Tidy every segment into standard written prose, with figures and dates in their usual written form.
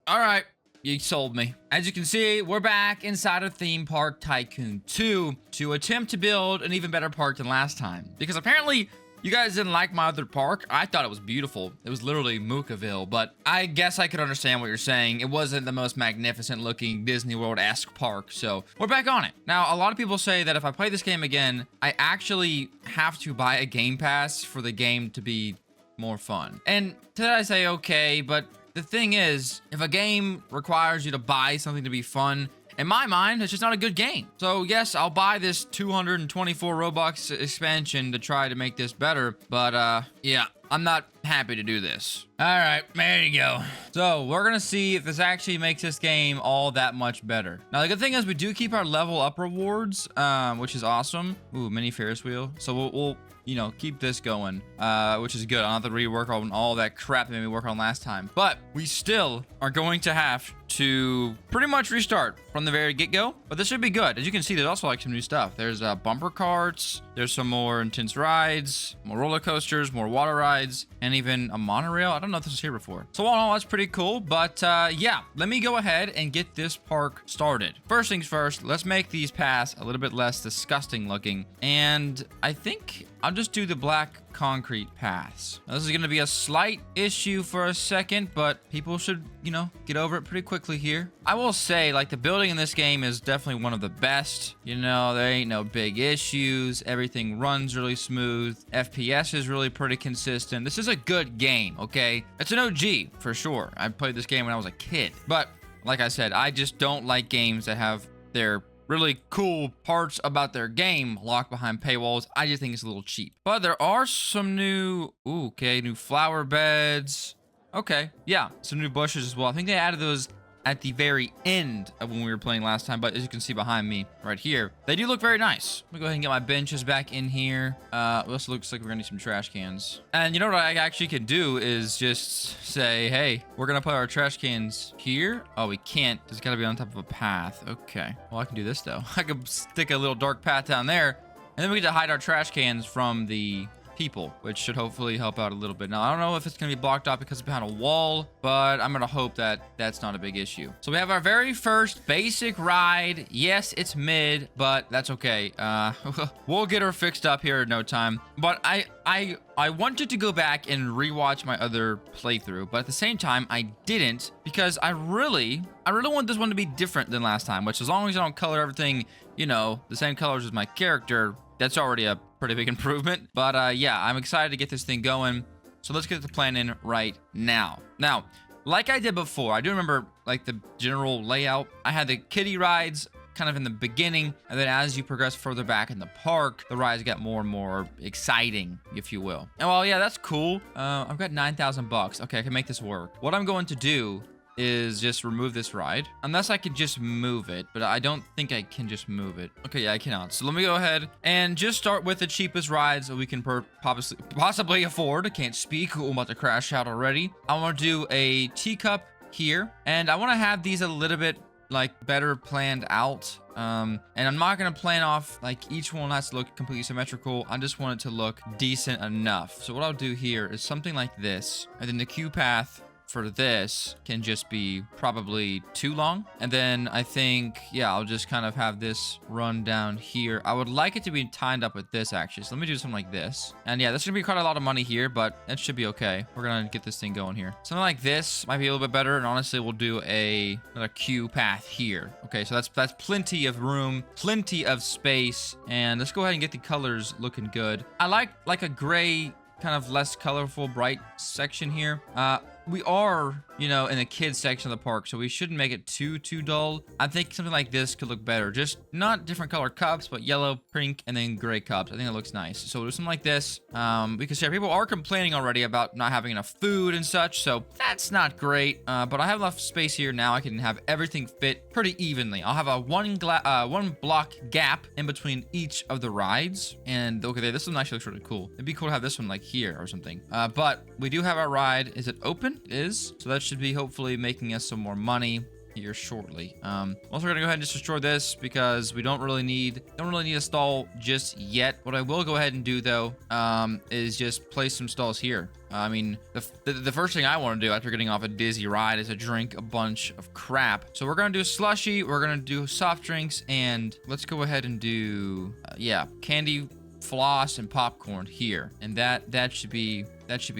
All right. You sold me. As you can see, we're back inside of Theme Park Tycoon 2 to attempt to build an even better park than last time. Because apparently, you guys didn't like my other park. I thought it was beautiful. It was literally Moocahville, but I guess I could understand what you're saying. It wasn't the most magnificent looking Disney World-esque park, so we're back on it. Now, a lot of people say that if I play this game again, I actually have to buy a game pass for the game to be more fun. And to that I say, okay, but the thing is, if a game requires you to buy something to be fun, in my mind, it's just not a good game. So yes, I'll buy this 224 Robux expansion to try to make this better, but yeah, I'm not happy to do this. All right, there you go. So we're gonna see if this actually makes this game all that much better. Now, the good thing is we do keep our level up rewards, which is awesome. Ooh, mini Ferris wheel. So we'll you know, keep this going, which is good. I don't have to rework on all that crap that made me work on last time. But we still are going to have to pretty much restart from the very get-go. But this should be good. As you can see, there's also like some new stuff. There's bumper carts. There's some more intense rides, more roller coasters, more water rides, and even a monorail. I don't know if this was here before. So all in all, that's pretty cool. But yeah, let me go ahead and get this park started. First things first, let's make these paths a little bit less disgusting looking. And I think I'll just do the black concrete paths. Now, this is going to be a slight issue for a second, but people should, you know, get over it pretty quickly here. I will say, like, the building in this game is definitely one of the best. You know, there ain't no big issues. Everything runs really smooth. FPS is really pretty consistent. This is a good game, okay? It's an OG, for sure. I played this game when I was a kid. But, like I said, I just don't like games that have their really cool parts about their game locked behind paywalls. I just think it's a little cheap. But there are some new, new flower beds. Okay, yeah, some new bushes as well. I think they added those at the very end of when we were playing last time, but as you can see behind me right here, they do look very nice. Let me go ahead and get my benches back in here. This looks like we're gonna need some trash cans. And you know what I actually could do is just say, hey, we're gonna put our trash cans here. Oh, we can't. It's gotta be on top of a path. Okay. Well, I can do this though. I could stick a little dark path down there, and then we get to hide our trash cans from the people, which should hopefully help out a little bit. Now, I don't know if it's going to be blocked off because it's behind a wall, but I'm going to hope that that's not a big issue. So we have our very first basic ride. Yes, it's mid, but that's okay. We'll get her fixed up here in no time. But I wanted to go back and rewatch my other playthrough, but at the same time, I didn't because I really want this one to be different than last time, which as long as I don't color everything, you know, the same colors as my character, that's already a pretty big improvement. But yeah, I'm excited to get this thing going. So let's get the plan in right now. Now, like I did before, I do remember like the general layout. I had the kiddie rides kind of in the beginning, and then as you progress further back in the park, the rides get more and more exciting, if you will. And well, yeah, that's cool. I've got 9,000 bucks. Okay, I can make this work. What I'm going to do is just remove this ride, unless I can just move it, but I don't think I can just move it. Okay, yeah, I cannot. So let me go ahead and just start with the cheapest rides that we can possibly afford. I can't speak. I'm about to crash out already. I want to do a teacup here, and I want to have these a little bit like better planned out. And I'm not going to plan off like each one has to look completely symmetrical. I just want it to look decent enough. So what I'll do here is something like this, and then the queue path for this can just be probably too long. And then I think, yeah, I'll just kind of have this run down here. I would like it to be tied up with this actually. So let me do something like this. And yeah, this is gonna be quite a lot of money here, but that should be okay. We're gonna get this thing going here. Something like this might be a little bit better. And honestly, we'll do another queue path here. Okay, so that's plenty of room, plenty of space. And let's go ahead and get the colors looking good. I like a gray, kind of less colorful, bright section here. We are, you know, in the kids section of the park, so we shouldn't make it too dull. I think something like this could look better. Just not different color cups, but yellow, pink, and then gray cups. I think that looks nice. So we'll do something like this. Because yeah, people are complaining already about not having enough food and such, so that's not great. But I have enough space here now. I can have everything fit pretty evenly. I'll have a one block gap in between each of the rides. And okay, this one actually looks really cool. It'd be cool to have this one like here or something. But we do have our ride. Is it open? It is. So that should be hopefully making us some more money. here shortly. Also gonna go ahead and just destroy this because we don't really need a stall just yet. What I will go ahead and do though, is just place some stalls here. I mean, the first thing I want to do after getting off a dizzy ride is to drink a bunch of crap. So we're going to do slushy, we're going to do soft drinks, and let's go ahead and do, yeah, candy, floss, and popcorn here. And that should be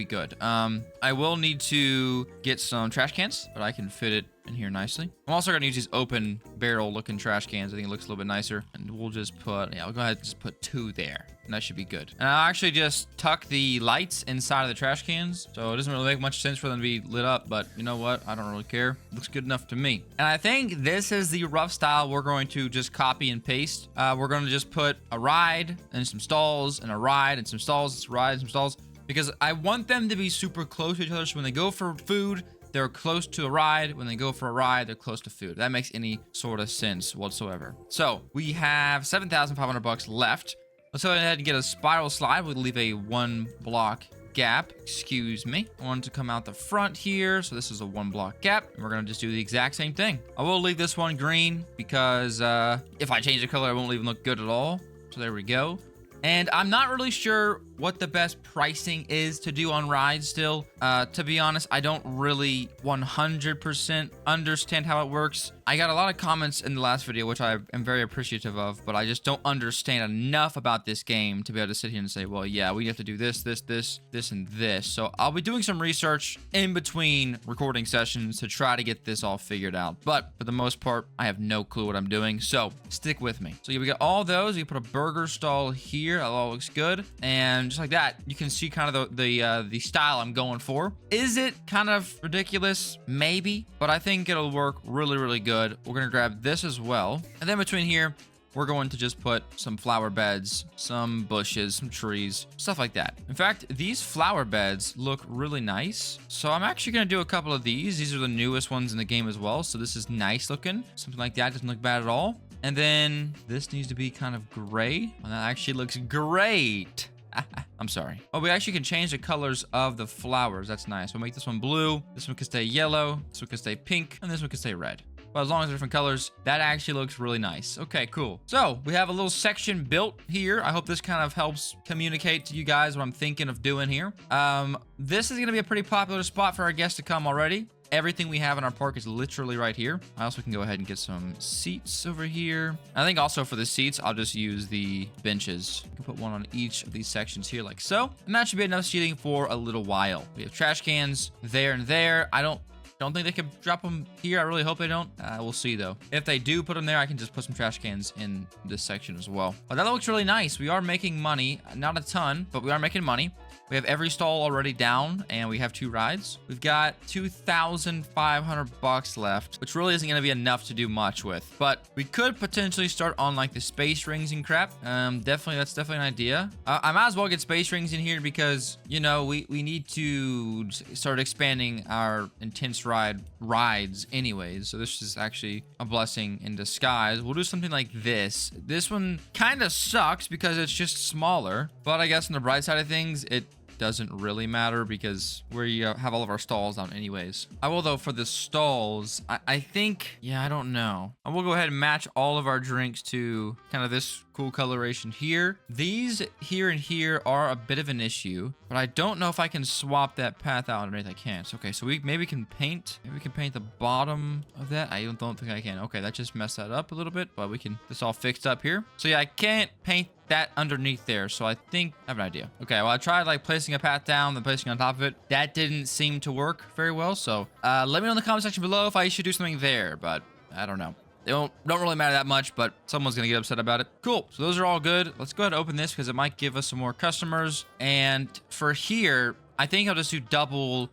good. I will need to get some trash cans, but I can fit it in here nicely. I'm also going to use these open barrel looking trash cans. I think it looks a little bit nicer. And we'll just put, yeah, I'll go ahead and just put 2 there. And that should be good. And I'll actually just tuck the lights inside of the trash cans. So it doesn't really make much sense for them to be lit up, but you know what? I don't really care. It looks good enough to me. And I think this is the rough style we're going to just copy and paste. We're going to just put a ride and some stalls and a ride and some stalls, a ride and some stalls, because I want them to be super close to each other. So when they go for food, they're close to a ride. When they go for a ride, they're close to food. That makes any sort of sense whatsoever. So we have 7,500 bucks left. Let's go ahead and get a spiral slide. We'll leave a 1 block gap. Excuse me. I want to come out the front here. So this is a 1 block gap. And we're going to just do the exact same thing. I will leave this one green because if I change the color, it won't even look good at all. So there we go. And I'm not really sure what the best pricing is to do on rides still. To be honest, I don't really 100% understand how it works. I got a lot of comments in the last video, which I am very appreciative of, but I just don't understand enough about this game to be able to sit here and say, well, yeah, we have to do this, this, this, this, and this. So I'll be doing some research in between recording sessions to try to get this all figured out. But for the most part, I have no clue what I'm doing. So stick with me. So yeah, we got all those. You put a burger stall here. That all looks good. And just like that, you can see kind of the style I'm going for. Is it kind of ridiculous? Maybe, but I think it'll work really, really good. We're gonna grab this as well, and then between here we're going to just put some flower beds, some bushes, some trees, stuff like that. In fact, these flower beds look really nice, so I'm actually gonna do a couple of these. These are the newest ones in the game as well, so this is nice looking. Something like that doesn't look bad at all. And then this needs to be kind of gray. Well, that actually looks great. I'm sorry. Oh, we actually can change the colors of the flowers. That's nice. We'll make this one blue. This one can stay yellow. This one can stay pink. And this one can stay red. But as long as they're different colors, that actually looks really nice. Okay, cool. So we have a little section built here. I hope this kind of helps communicate to you guys what I'm thinking of doing here. This is going to be a pretty popular spot for our guests to come already. Everything we have in our park is literally right here. I also can go ahead and get some seats over here. I think also for the seats, I'll just use the benches. I can put one on each of these sections here like so. And that should be enough seating for a little while. We have trash cans there and there. I don't think they could drop them here. I really hope they don't. We'll see though. If they do put them there, I can just put some trash cans in this section as well. But that looks really nice. We are making money. Not a ton, but we are making money. We have every stall already down, and we have 2 rides. We've got 2,500 bucks left, which really isn't going to be enough to do much with. But we could potentially start on like the space rings and crap. That's definitely an idea. I might as well get space rings in here because, you know, we need to start expanding our intense rides anyways. So this is actually a blessing in disguise. We'll do something like this. This one kind of sucks because it's just smaller, but I guess on the bright side of things, it doesn't really matter because we have all of our stalls down anyways. I will though for the stalls, I think, yeah, I don't know. I will go ahead and match all of our drinks to kind of this cool coloration here. These here and here are a bit of an issue, but I don't know if I can swap that path out underneath. I can't. Okay, so we maybe can paint the bottom of that. I don't think I can. Okay, that just messed that up a little bit, but we can, this all fixed up here. So yeah, I can't paint that underneath there, so I think I have an idea. Okay, well, I tried like placing a path down, then placing on top of it. That didn't seem to work very well, so let me know in the comment section below if I should do something there, but I don't know. They don't really matter that much, but someone's gonna get upset about it. Cool, so those are all good. Let's go ahead and open this because it might give us some more customers. And for here, I think I'll just do double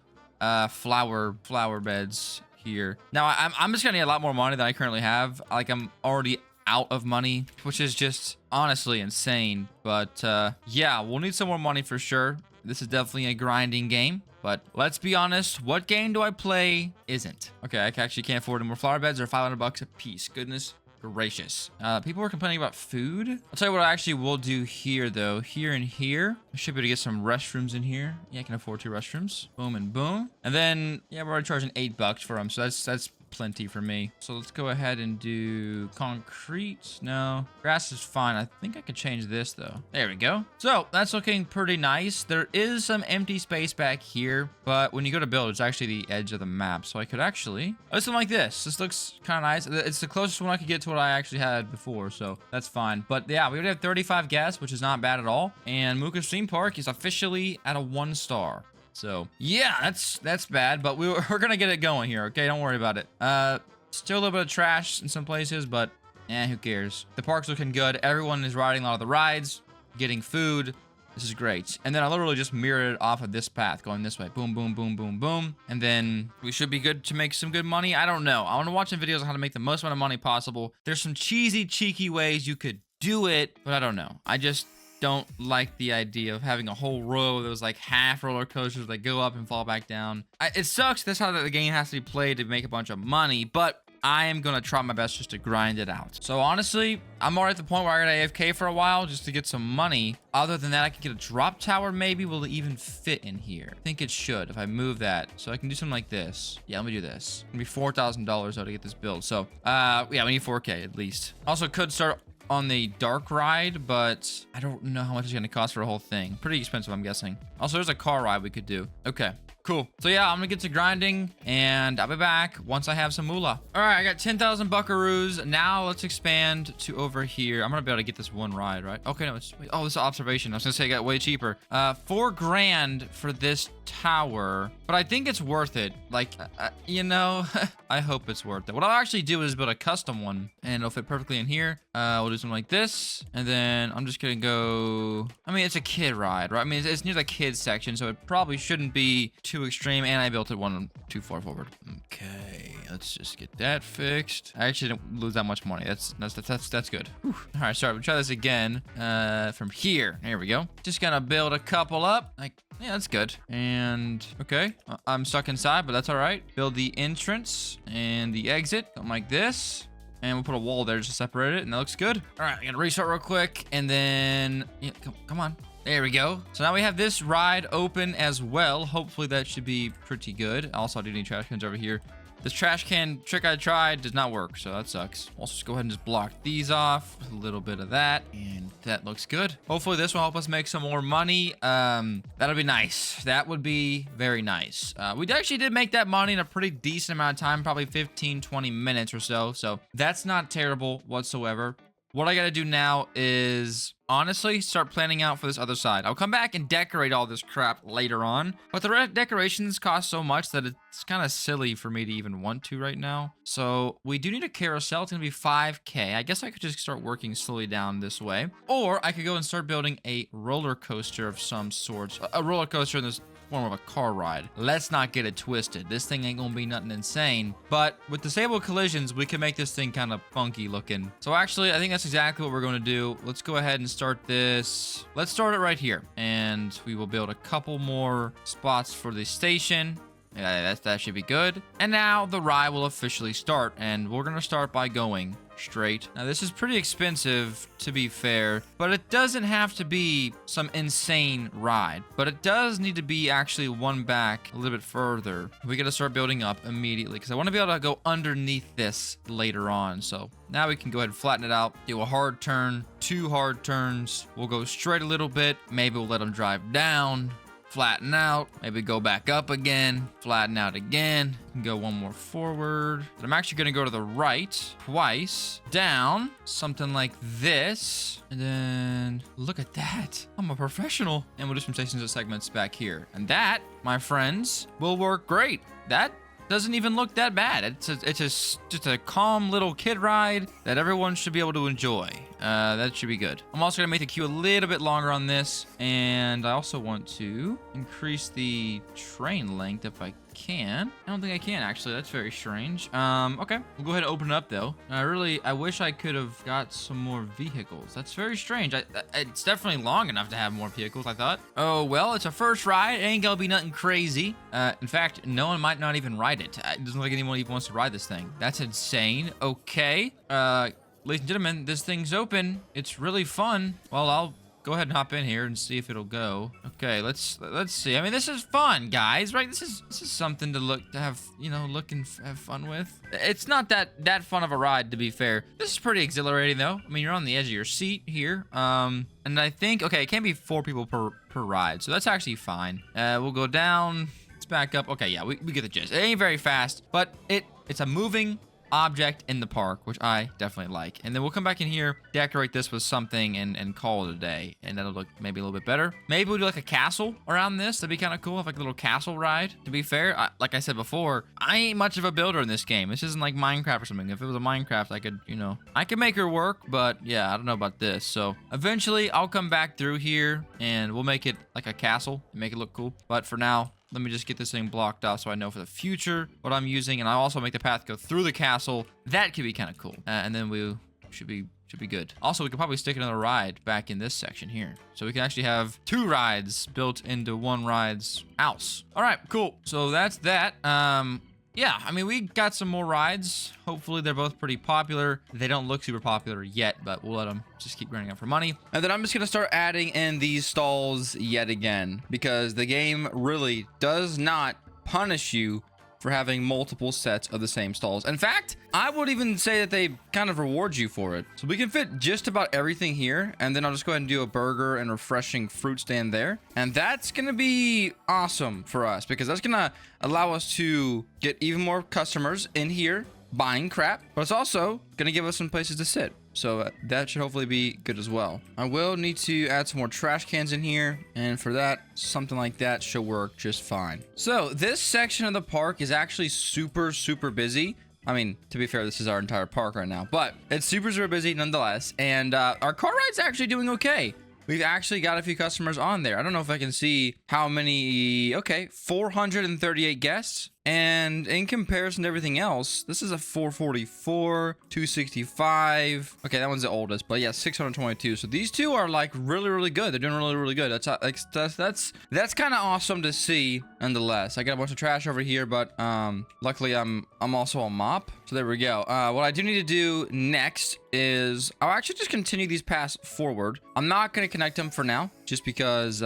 flower beds here. Now, I'm just gonna need a lot more money than I currently have. Like, I'm already out of money, which is just honestly insane. But yeah, we'll need some more money for sure. This is definitely a grinding game, but let's be honest, what game do I play isn't? Okay, I actually can't afford any more flower beds. They're 500 bucks a piece. Goodness gracious. People were complaining about food. I'll tell you what I actually will do here though. Here and here, I should be able to get some restrooms in here. Yeah, I can afford 2 restrooms. Boom and boom. And then, yeah, we're already charging $8 for them, so that's plenty for me. So let's go ahead and do concrete. No, grass is fine. I think I could change this though. There we go. So that's looking pretty nice. There is some empty space back here, but when you go to build, it's actually the edge of the map. So I could actually do something like this. This looks kind of nice. It's the closest one I could get to what I actually had before, so that's fine. But yeah, we already have 35 guests, which is not bad at all. And Moocah's theme park is officially at a 1 star. So yeah, that's bad, but we're gonna get it going here. Okay, don't worry about it. Still a little bit of trash in some places, but who cares? The park's looking good. Everyone is riding a lot of the rides, getting food. This is great. And then I literally just mirrored it off of this path, going this way. Boom, boom, boom, boom, boom. And then we should be good to make some good money. I don't know. I want to watch some videos on how to make the most amount of money possible. There's some cheesy, cheeky ways you could do it, but I don't know. I just don't like the idea of having a whole row of those like half roller coasters that go up and fall back down. It sucks. That's how the game has to be played to make a bunch of money, but I am gonna try my best just to grind it out. So honestly, I'm already at the point where I got AFK for a while just to get some money. Other than that, I can get a drop tower maybe. Will it even fit in here? I think it should if I move that. So I can do something like this. Yeah, let me do this. It's gonna be $4,000 though to get this built. So yeah, we need 4K at least. Also could start on the dark ride, but I don't know how much it's gonna cost for a whole thing. Pretty expensive, I'm guessing. Also, there's a car ride we could do. Okay. Cool. So yeah, I'm gonna get to grinding and I'll be back once I have some moolah. All right, I got 10,000 buckaroos. Now let's expand to over here. I'm gonna be able to get this one ride, right? Okay, no, it's, oh, this is observation. I was gonna say it got way cheaper. $4 grand for this tower, but I think it's worth it. Like, you know, I hope it's worth it. What I'll actually do is build a custom one and it'll fit perfectly in here. We'll do something like this. And then I'm just gonna go, I mean, it's a kid ride, right? I mean, it's near the kids section, so it probably shouldn't be too extreme, and I built it one too far forward. Okay, let's just get that fixed. I actually didn't lose that much money. That's good. Whew. All right, sorry, we'll try this again from here. There we go. Just gonna build a couple up. Like, yeah, that's good. And okay, I'm stuck inside, but that's all right. Build the entrance and the exit, something like this. And we'll put a wall there just to separate it, and that looks good. All right, I'm gonna restart real quick, and then yeah, come on. There we go. So now we have this ride open as well. Hopefully that should be pretty good. Also, I do need trash cans over here. This trash can trick I tried does not work, so that sucks. Also, just go ahead and just block these off. A little bit of that, and that looks good. Hopefully this will help us make some more money. That'll be nice. That would be very nice. We actually did make that money in a pretty decent amount of time, probably 15, 20 minutes or so. So that's not terrible whatsoever. What I gotta do now is honestly start planning out for this other side. I'll come back and decorate all this crap later on, but the decorations cost so much that it's kind of silly for me to even want to right now. So we do need a carousel. It's gonna be 5K. I guess I could just start working slowly down this way, or I could go and start building a roller coaster of some sorts. A roller coaster in this form of a car ride. Let's not get it twisted. This thing ain't gonna be nothing insane, but with disable collisions, we can make this thing kind of funky looking. So actually, I think that's exactly what we're going to do. Let's go ahead and start this. Let's start it right here, and we will build a couple more spots for the station. Yeah, that should be good. And now the ride will officially start, and we're gonna start by going straight. Now this is pretty expensive, to be fair, but it doesn't have to be some insane ride, but it does need to be actually one back a little bit further. We gotta start building up immediately because I want to be able to go underneath this later on. So now we can go ahead and flatten it out, do a hard turn, 2 hard turns. We'll go straight a little bit. Maybe we'll let them drive down, flatten out, maybe go back up again, flatten out again, and go one more forward. But I'm actually gonna go to the right twice, down, something like this, and then look at that. I'm a professional. And we'll do some stations and segments back here. And that, my friends, will work great. That doesn't even look that bad. It's just a calm little kid ride that everyone should be able to enjoy. That should be good. I'm also gonna make the queue a little bit longer on this, and I also want to increase the train length if I can. I don't think I can actually. That's very strange. Okay, we'll go ahead and open it up though. I wish I could have got some more vehicles. That's very strange. It's definitely long enough to have more vehicles, I thought. Oh well, it's a first ride. It ain't gonna be nothing crazy. In fact, no one might not even ride it. It doesn't look like anyone even wants to ride this thing. That's insane. Okay. Ladies and gentlemen, this thing's open. It's really fun. Well, I'll go ahead and hop in here and see if it'll go. Okay, let's see. I mean, this is fun, guys, right? This is something to have, you know, look and have fun with. It's not that fun of a ride, to be fair. This is pretty exhilarating, though. I mean, you're on the edge of your seat here. And I think, okay, it can't be 4 people per ride, so that's actually fine. We'll go down. Let's back up. Okay, yeah, we get the gist. It ain't very fast, but it's a moving object in the park, which I definitely like. And then we'll come back in here, decorate this with something, and call it a day. And that'll look maybe a little bit better. Maybe we'll do like a castle around this. That'd be kind of cool. Have like a little castle ride. To be fair, like I said before, I ain't much of a builder in this game. This isn't like Minecraft or something. If it was a Minecraft, I could, you know, I could make her work, but yeah, I don't know about this. So eventually I'll come back through here and we'll make it like a castle and make it look cool. But for now, let me just get this thing blocked off so I know for the future what I'm using. And I'll also make the path go through the castle. That could be kind of cool. And then we should be good. Also, we could probably stick another ride back in this section here. So we can actually have 2 rides built into one ride's house. All right, cool. So that's that. Yeah, I mean, we got some more rides. Hopefully, they're both pretty popular. They don't look super popular yet, but we'll let them just keep running out for money. And then I'm just going to start adding in these stalls yet again, because the game really does not punish you for having multiple sets of the same stalls. In fact, I would even say that they kind of reward you for it. So we can fit just about everything here, and then I'll just go ahead and do a burger and refreshing fruit stand there. And that's gonna be awesome for us, because that's gonna allow us to get even more customers in here buying crap, but it's also gonna give us some places to sit. So that should hopefully be good as well. I will need to add some more trash cans in here, and for that, something like that should work just fine. So this section of the park is actually super busy. I mean, to be fair, this is our entire park right now, but it's super busy nonetheless. And our car ride's actually doing okay. We've actually got a few customers on there. I don't know if I can see how many. Okay, 438 guests. And in comparison to everything else, this is a 444, 265. Okay, that one's the oldest, but yeah, 622. So these two are like really good. They're doing really good. That's kind of awesome to see. Nonetheless, I got a bunch of trash over here, but luckily I'm also a mop. So there we go. What I do need to do next is I'll actually just continue these paths forward. I'm not going to connect them for now, just because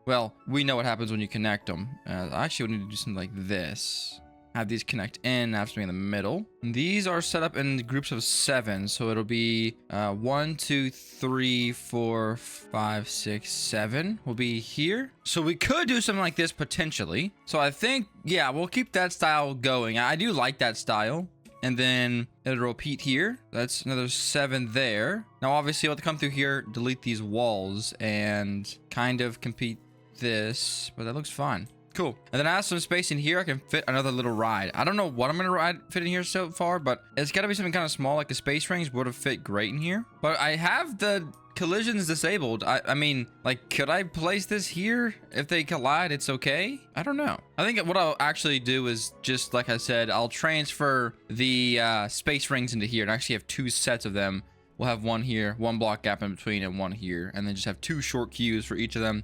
well, we know what happens when you connect them. I actually would need to do something like this. Have these connect in, have something in the middle. And these are set up in groups of 7, so it'll be 1, 2, 3, 4, 5, 6, 7 will be here. So we could do something like this potentially. So I think, yeah, we'll keep that style going. I do like that style. And then it'll repeat here. That's another 7 there. Now, obviously, I'll have to come through here, delete these walls, and kind of compete this, but that looks fine. Cool. And then I have some space in here. I can fit another little ride. I don't know what I'm gonna fit in here so far, but it's gotta be something kind of small, like the space rings would have fit great in here. But I have the collisions disabled. I mean, like, could I place this here? If they collide, it's okay? I don't know. I think what I'll actually do is just, like I said, I'll transfer the space rings into here and actually have 2 sets of them. We'll have one here, 1 block gap in between, and 1 here, and then just have 2 short queues for each of them,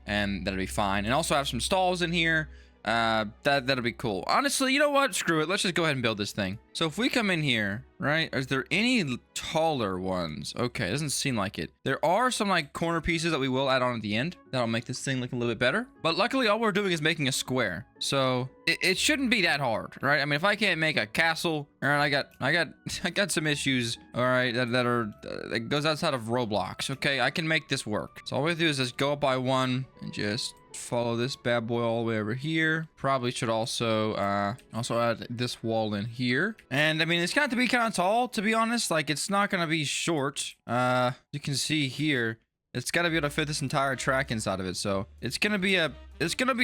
and that'll be fine. And also have some stalls in here. That'll be cool. Honestly, you know what? Screw it. Let's just go ahead and build this thing. So if we come in here, right? Is there any taller ones? Okay, it doesn't seem like it. There are some like corner pieces that we will add on at the end. That'll make this thing look a little bit better. But luckily, all we're doing is making a square. So it shouldn't be that hard, right? I mean, if I can't make a castle, all right, I got some issues, all right, that goes outside of Roblox. Okay, I can make this work. So all we have to do is just go up by 1 and just follow this bad boy all the way over here. Probably should also add this wall in here. And I mean, it's got to be kind of tall, to be honest. Like, it's not gonna be short. You can see here, it's got to be able to fit this entire track inside of it. So it's gonna be a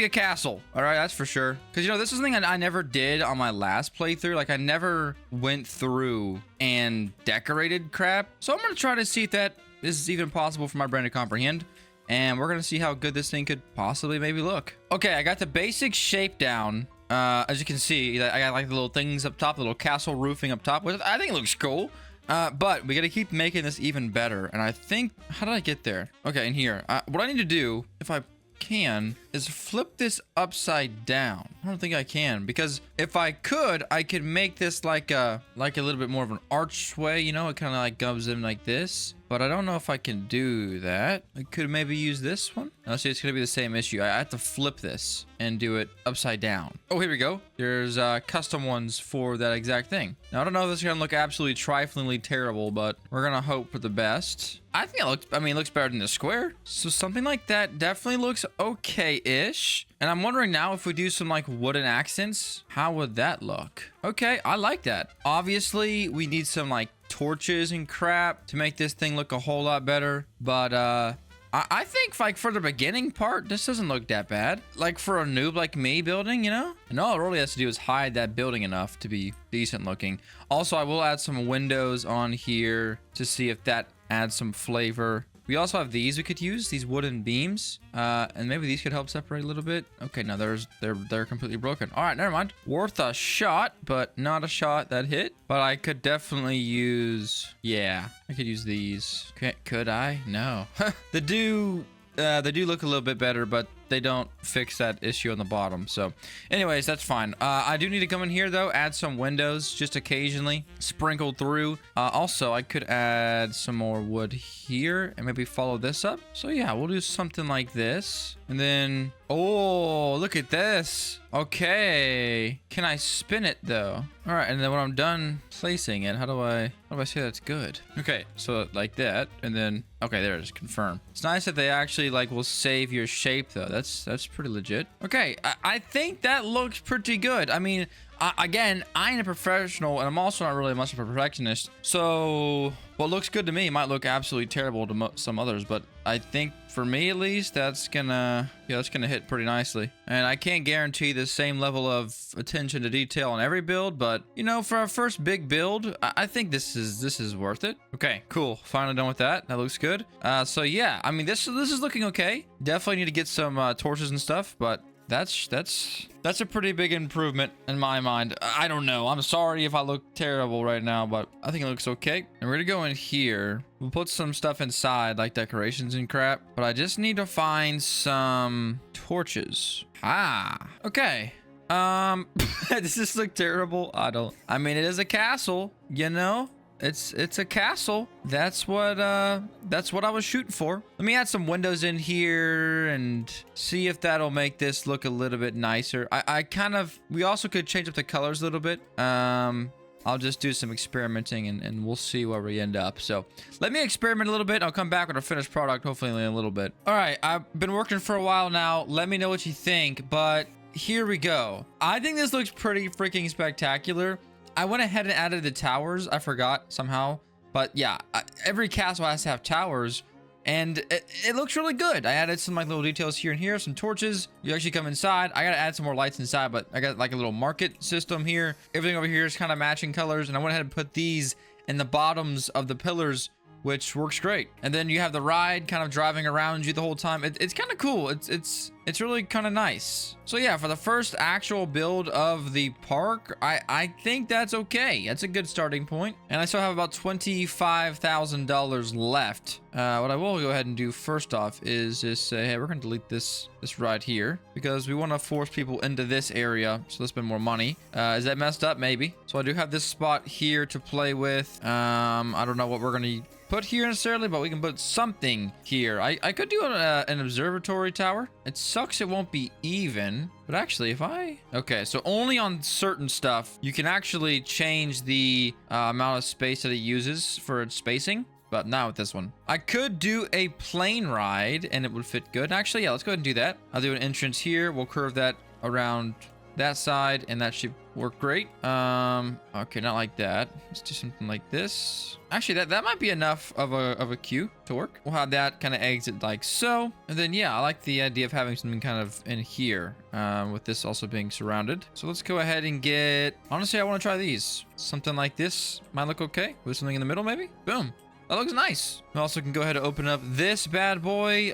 castle. All right, that's for sure. Because, you know, this is something I never did on my last playthrough. Like, I never went through and decorated crap. So I'm gonna try to see if that is even possible for my brain to comprehend. And we're gonna see how good this thing could possibly maybe look. Okay, I got the basic shape down. As you can see, I got like the little things up top, the little castle roofing up top, which I think looks cool. But we gotta keep making this even better. And I think, how did I get there? Okay, in here. What I need to do, if I can, is flip this upside down. I don't think I can, because if I could make this like a little bit more of an archway, you know? It kind of like goes in like this. but I don't know if I can do that. I could maybe use this one. No, see, it's gonna be the same issue. I have to flip this and do it upside down. Oh, here we go. There's custom ones for that exact thing. Now, I don't know if this is gonna look absolutely triflingly terrible, but we're gonna hope for the best. I think it looks better than the square. So something like that definitely looks okay-ish. And I'm wondering now if we do some like wooden accents, how would that look? Okay, I like that. Obviously, we need some like torches and crap to make this thing look a whole lot better. But I think like for the beginning part, this doesn't look that bad. Like for a noob like me building, you know? And all it really has to do is hide that building enough to be decent looking. Also, I will add some windows on here to see if that adds some flavor. We also have these we could use, these wooden beams. And maybe these could help separate a little bit. Okay, now they're completely broken. All right, never mind. Worth a shot, but not a shot that hit. But I could definitely use, yeah, I could use these. Could I? No. They do look a little bit better, but they don't fix that issue on the bottom. So anyways, that's fine. I do need to come in here though, add some windows just occasionally sprinkled through. Also, I could add some more wood here and maybe follow this up. So yeah, we'll do something like this. And then, oh, look at this. Okay. Can I spin it though? All right. And then when I'm done placing it, how do I say that's good? Okay. So like that. And then, okay, there it is. Confirm. It's nice that they actually like will save your shape though. That's pretty legit. Okay. I think that looks pretty good. I mean, again, I ain't a professional and I'm also not really much of a perfectionist. So what looks good to me might look absolutely terrible to some others, but I think for me at least, that's gonna hit pretty nicely. And I can't guarantee the same level of attention to detail on every build, but you know, for our first big build, I think this is worth it. Okay, cool. Finally done with that. That looks good. So yeah, I mean, this is looking okay. Definitely need to get some torches and stuff, but that's a pretty big improvement in my mind. I don't know. I'm sorry if I look terrible right now, but I think it looks okay. And we're gonna go in here. We'll put some stuff inside, like decorations and crap. But I just need to find some torches. Okay. Does this look terrible? I mean, it is a castle, you know? It's a castle. That's what I was shooting for. Let me add some windows in here and see if that'll make this look a little bit nicer. We also could change up the colors a little bit. I'll just do some experimenting and we'll see where we end up. So let me experiment a little bit. I'll come back with a finished product, hopefully in a little bit. All right, I've been working for a while now. Let me know what you think, but here we go. I think this looks pretty freaking spectacular. I went ahead and added the towers. I forgot somehow. But yeah, every castle has to have towers. And it looks really good. I added some like little details here and here. Some torches. You actually come inside. I got to add some more lights inside. But I got like a little market system here. Everything over here is kind of matching colors. And I went ahead and put these in the bottoms of the pillars, which works great. And then you have the ride kind of driving around you the whole time. It's kind of cool. It's really kind of nice. So yeah, for the first actual build of the park, I think that's okay. That's a good starting point. And I still have about $25,000 left. What I will go ahead and do first off is just say, hey, we're going to delete this ride here because we want to force people into this area so they'll spend more money. Is that messed up? Maybe. So I do have this spot here to play with. I don't know what we're going to put here necessarily, but we can put something here. I could do an observatory tower. It sucks it won't be even, but actually okay, so only on certain stuff you can actually change the amount of space that it uses for its spacing, but not with this one. I could do a plane ride and it would fit good. Actually, yeah, let's go ahead and do that. I'll do an entrance here. We'll curve that around that side and that should work great. Okay, not like that. Let's do something like this. Actually, that might be enough of a queue to work. We'll have that kind of exit like so. And then yeah, I like the idea of having something kind of in here, with this also being surrounded. So let's go ahead and honestly, I want to try these. Something like this might look okay with something in the middle, maybe. Boom. That looks nice. We also can go ahead and open up this bad boy.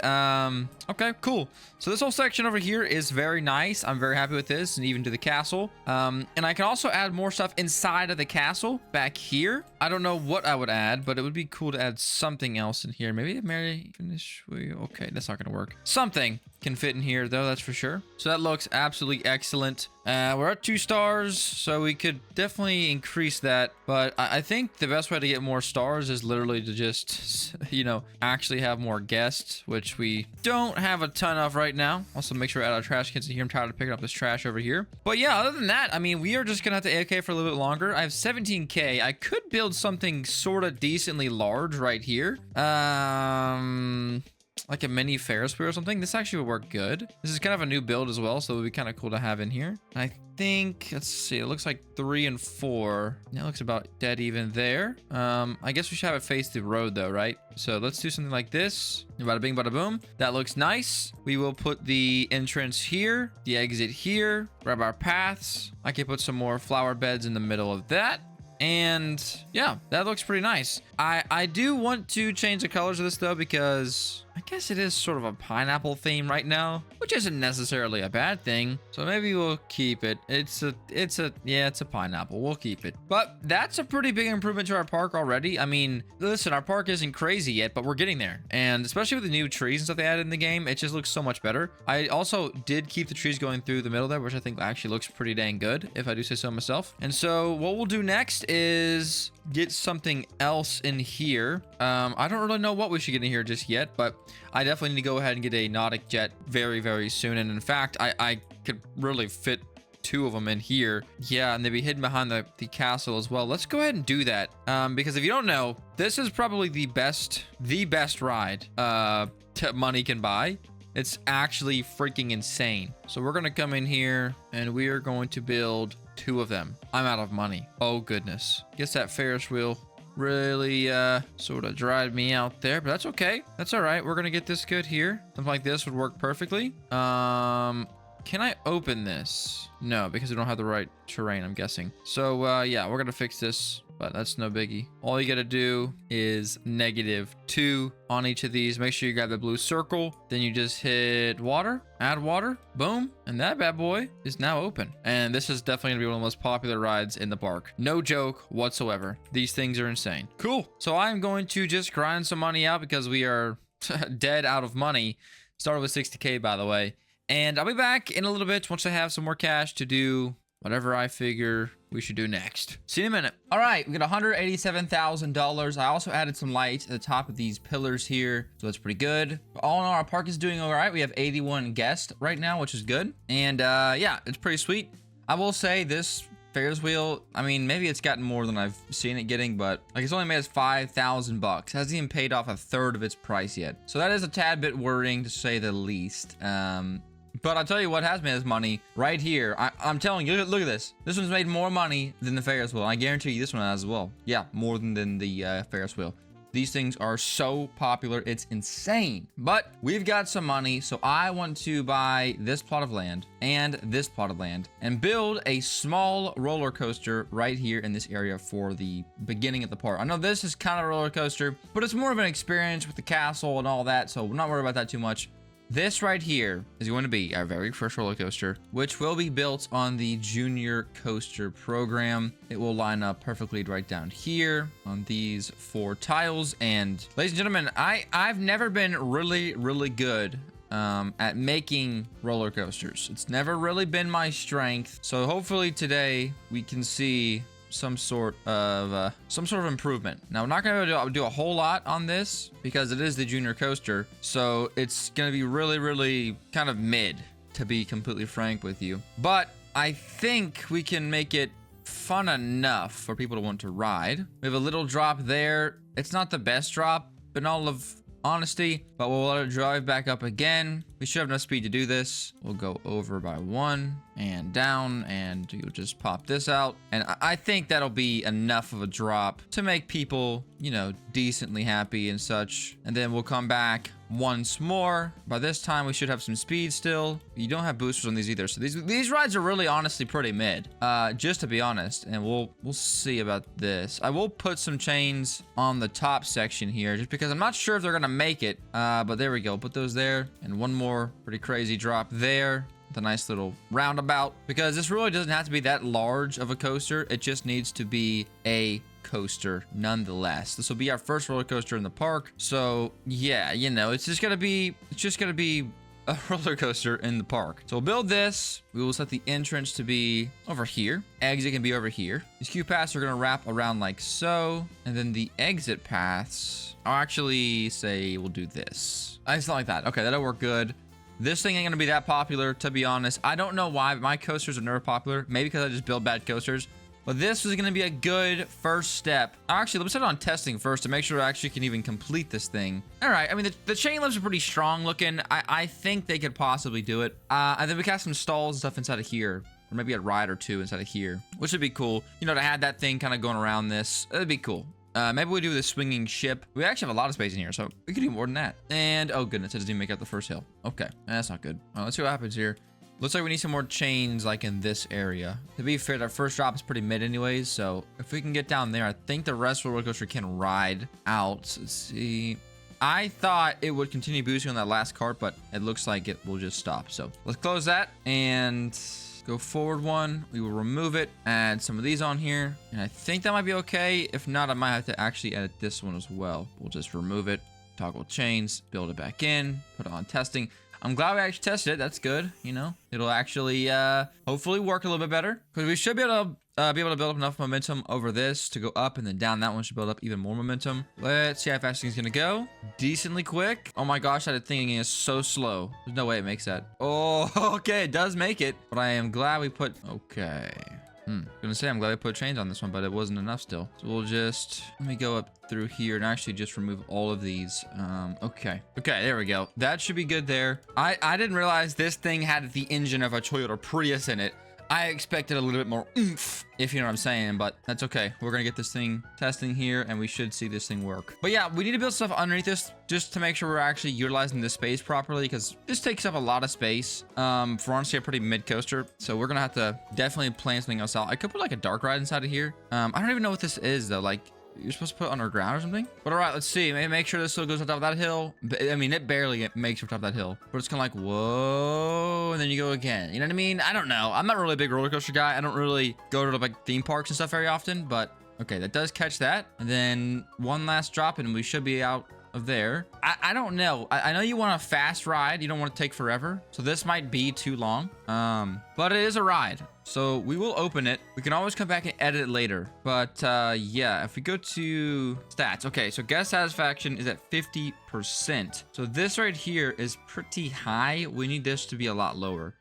Okay, cool. So this whole section over here is very nice. I'm very happy with this, and even to the castle. And I can also add more stuff inside of the castle back here. I don't know what I would add, but it would be cool to add something else in here. Maybe a Mary finish wheel. Okay, that's not gonna work. Something. can fit in here though, that's for sure. So that looks absolutely excellent. We're at 2 stars, so we could definitely increase that. But I think the best way to get more stars is literally to just, you know, actually have more guests, which we don't have a ton of right now. Also, make sure we add our trash cans in here. I'm tired of picking up this trash over here. But yeah, other than that, I mean, we are just gonna have to AFK for a little bit longer. I have 17K. I could build something sort of decently large right here. Like a mini Ferris wheel or something. This actually would work good. This is kind of a new build as well, so it would be kind of cool to have in here. I think, let's see, it looks like 3 and 4. Yeah, it looks about dead even there. I guess we should have it face the road though, right? So let's do something like this. Bada bing, bada boom. That looks nice. We will put the entrance here, the exit here, grab our paths. I can put some more flower beds in the middle of that. And yeah, that looks pretty nice. I do want to change the colors of this though, because I guess it is sort of a pineapple theme right now, which isn't necessarily a bad thing. So maybe we'll keep it. It's a pineapple. We'll keep it. But that's a pretty big improvement to our park already. I mean, listen, our park isn't crazy yet, but we're getting there. And especially with the new trees and stuff they added in the game, it just looks so much better. I also did keep the trees going through the middle there, which I think actually looks pretty dang good, if I do say so myself. And so what we'll do next is get something else in here. I don't really know what we should get in here just yet, but I definitely need to go ahead and get a nautic jet very, very soon. And in fact, I could really fit 2 of them in here. Yeah, and they'd be hidden behind the castle as well. Let's go ahead and do that. Because if you don't know, this is probably the best ride money can buy. It's actually freaking insane. So we're gonna come in here and we are going to build 2 of them. I'm out of money. Oh goodness. Guess that Ferris wheel really sort of dried me out there, but that's okay. That's all right. We're gonna get this good here. Something like this would work perfectly. Can I open this? No, because we don't have the right terrain, I'm guessing. So yeah, we're gonna fix this, but that's no biggie. All you gotta do is -2 on each of these. Make sure you grab the blue circle. Then you just hit water, add water, boom. And that bad boy is now open. And this is definitely gonna be one of the most popular rides in the park. No joke whatsoever. These things are insane. Cool. So I'm going to just grind some money out because we are dead out of money. Started with 60K, by the way. And I'll be back in a little bit once I have some more cash to do whatever I figure we should do next. See you in a minute. All right, we got $187,000. I also added some light at the top of these pillars here, so that's pretty good. All in all, our park is doing all right. We have 81 guests right now, which is good. And yeah, it's pretty sweet. I will say this Ferris wheel, I mean, maybe it's gotten more than I've seen it getting, but like it's only made us $5,000. Hasn't even paid off 1/3 of its price yet. So that is a tad bit worrying to say the least. But I'll tell you what has made us money right here. I'm telling you, look at this. This one's made more money than the Ferris wheel. I guarantee you this one has as well. Yeah, more than the Ferris wheel. These things are so popular, it's insane. But we've got some money, so I want to buy this plot of land and this plot of land and build a small roller coaster right here in this area for the beginning of the park. I know this is kind of a roller coaster, but it's more of an experience with the castle and all that, so we're not worried about that too much. This right here is going to be our very first roller coaster, which will be built on the Junior Coaster program. It will line up perfectly right down here on these 4 tiles. And ladies and gentlemen, I've never been really good at making roller coasters. It's never really been my strength. So hopefully today we can see some sort of improvement. Now, we're not going to do a whole lot on this because it is the Junior Coaster, so it's going to be really kind of mid, to be completely frank with you. But I think we can make it fun enough for people to want to ride. We have a little drop there. It's not the best drop in all of honesty, but we'll let it drive back up again. We should have enough speed to do this. We'll go over by 1 and down, and you'll just pop this out. And I think that'll be enough of a drop to make people, you know, decently happy and such. And then we'll come back once more. By this time, we should have some speed still. You don't have boosters on these either, so these rides are really honestly pretty mid, just to be honest. And we'll see about this. I will put some chains on the top section here, just because I'm not sure if they're gonna make it. But there we go. Put those there, and one more pretty crazy drop there. The nice little roundabout, because this really doesn't have to be that large of a coaster. It just needs to be a coaster nonetheless. This will be our first roller coaster in the park, so yeah, you know, it's just gonna be a roller coaster in the park. So we'll build this. We will set the entrance to be over here. Exit can be over here. These queue paths are going to wrap around like so. And then the exit paths, I'll actually say we'll do this. It's not like that. Okay, that'll work good. This thing ain't going to be that popular, to be honest. I don't know why, but my coasters are never popular. Maybe because I just build bad coasters. But this is going to be a good first step. Actually, let's start on testing first to make sure I actually can even complete this thing. All right. I mean, the chain lifts are pretty strong looking. I think they could possibly do it. And then we got some stalls and stuff inside of here. Or maybe a ride or two inside of here, which would be cool. You know, to have that thing kind of going around this. That'd be cool. Maybe we do the swinging ship. We actually have a lot of space in here, so we could do more than that. And, oh goodness, it doesn't even make up the first hill. Okay, that's not good. Let's see what happens here. Looks like we need some more chains like in this area. To be fair, our first drop is pretty mid anyways, so if we can get down there, I think the rest of the roller coaster can ride out. Let's see. I thought it would continue boosting on that last cart, but it looks like it will just stop. So let's close that and go forward one. We will remove it, add some of these on here, and I think that might be okay. If not, I might have to actually edit this one as well. We'll just remove it, toggle chains, build it back in, put it on testing. I'm glad we actually tested it. That's good. You know, it'll actually hopefully work a little bit better because we should be able to build up enough momentum over this to go up, and then down that one should build up even more momentum. Let's see how fast things gonna go. Decently quick. Oh my gosh, that thing is so slow. There's no way it makes that. Oh, okay, it does make it. But I am glad we put. Okay. Gonna say I'm glad we put chains on this one, but it wasn't enough still. So we'll just let me go up through here and actually just remove all of these. Okay, there we go. That should be good there. I didn't realize this thing had the engine of a Toyota Prius in it. I expected a little bit more oomph, if you know what I'm saying, but that's okay. We're gonna get this thing testing here, and we should see this thing work. But yeah, we need to build stuff underneath this just to make sure we're actually utilizing the space properly, because this takes up a lot of space for honestly a pretty mid coaster. So we're gonna have to definitely plan something else out. I could put like a dark ride inside of here. I don't even know what this is though. Like, you're supposed to put it underground or something? But all right, let's see. Maybe make sure this still goes on top of that hill. I mean, it barely makes it on top of that hill. But it's kind of like, whoa, and then you go again. You know what I mean? I don't know. I'm not really a big roller coaster guy. I don't really go to like theme parks and stuff very often. But okay, that does catch that. And then one last drop and we should be out of there. I don't know. I know you want a fast ride. You don't want to take forever. So this might be too long. But it is a ride. So we will open it. We can always come back and edit it later. But yeah, if we go to stats. Okay, so guest satisfaction is at 50%. So this right here is pretty high. We need this to be a lot lower.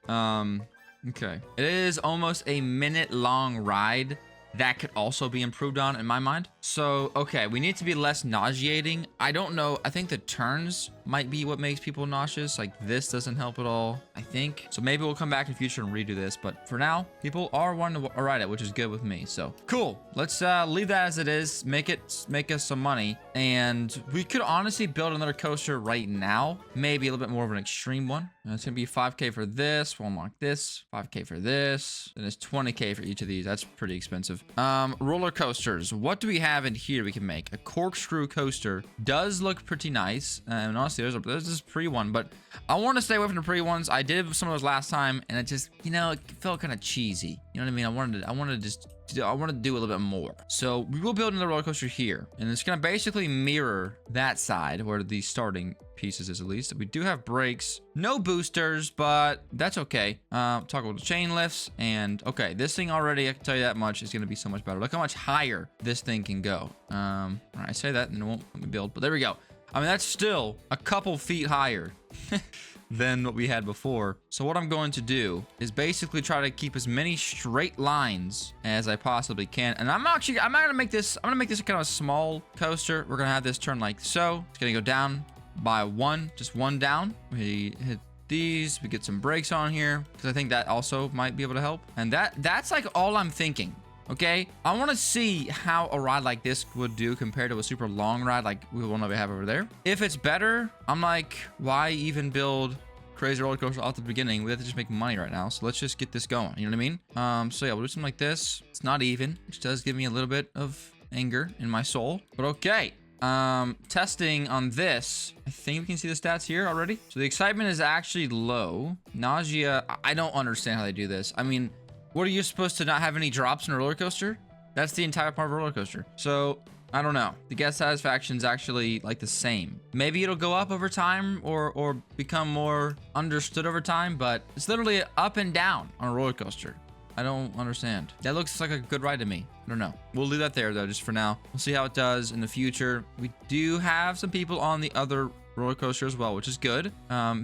Okay. It is almost a minute long ride. That could also be improved on in my mind. So, okay, we need to be less nauseating. I don't know. I think the turns might be what makes people nauseous. Like, this doesn't help at all, I think. So maybe we'll come back in the future and redo this. But for now, people are wanting to ride it, which is good with me. So, cool. Let's leave that as it is. Make us some money. And we could honestly build another coaster right now. Maybe a little bit more of an extreme one. It's going to be 5K for this. We'll unlock this. 5K for this. Then it's 20K for each of these. That's pretty expensive. Roller coasters. What do we have in here we can make? A corkscrew coaster does look pretty nice. And honestly, there's this pre one, but I want to stay away from the pre ones. I did some of those last time, and it just, you know, it felt kind of cheesy. You know what I mean? I wanted to do a little bit more. So we will build another roller coaster here, and it's gonna basically mirror that side where the starting pieces is at least. We do have brakes, no boosters, but that's okay. Toggle the chain lifts, and okay, this thing already, I can tell you that much, is gonna be so much better. Look how much higher this thing can go. All right, I say that and it won't let me build, but there we go. I mean, that's still a couple feet higher than what we had before. So what I'm going to do is basically try to keep as many straight lines as I possibly can. And I'm gonna make this kind of a small coaster. We're gonna have this turn like so. It's gonna go down by one, just one down. We hit these, we get some brakes on here, because I think that also might be able to help. And that's like all I'm thinking. Okay, I want to see how a ride like this would do compared to a super long ride like we will never have over there. If it's better, I'm like, why even build crazy roller coaster at the beginning? We have to just make money right now, so let's just get this going. You know what I mean? So yeah, we'll do something like this. It's not even, which does give me a little bit of anger in my soul, but okay. Testing on this, I think we can see the stats here already. So the excitement is actually low. Nausea, I don't understand how they do this. I mean, what are you supposed to not have any drops in a roller coaster? That's the entire part of a roller coaster. So I don't know. The guest satisfaction is actually like the same. Maybe it'll go up over time or become more understood over time, but it's literally up and down on a roller coaster. I don't understand. That looks like a good ride to me. I don't know. We'll leave that there though, just for now. We'll see how it does in the future. We do have some people on the other roller coaster as well, which is good.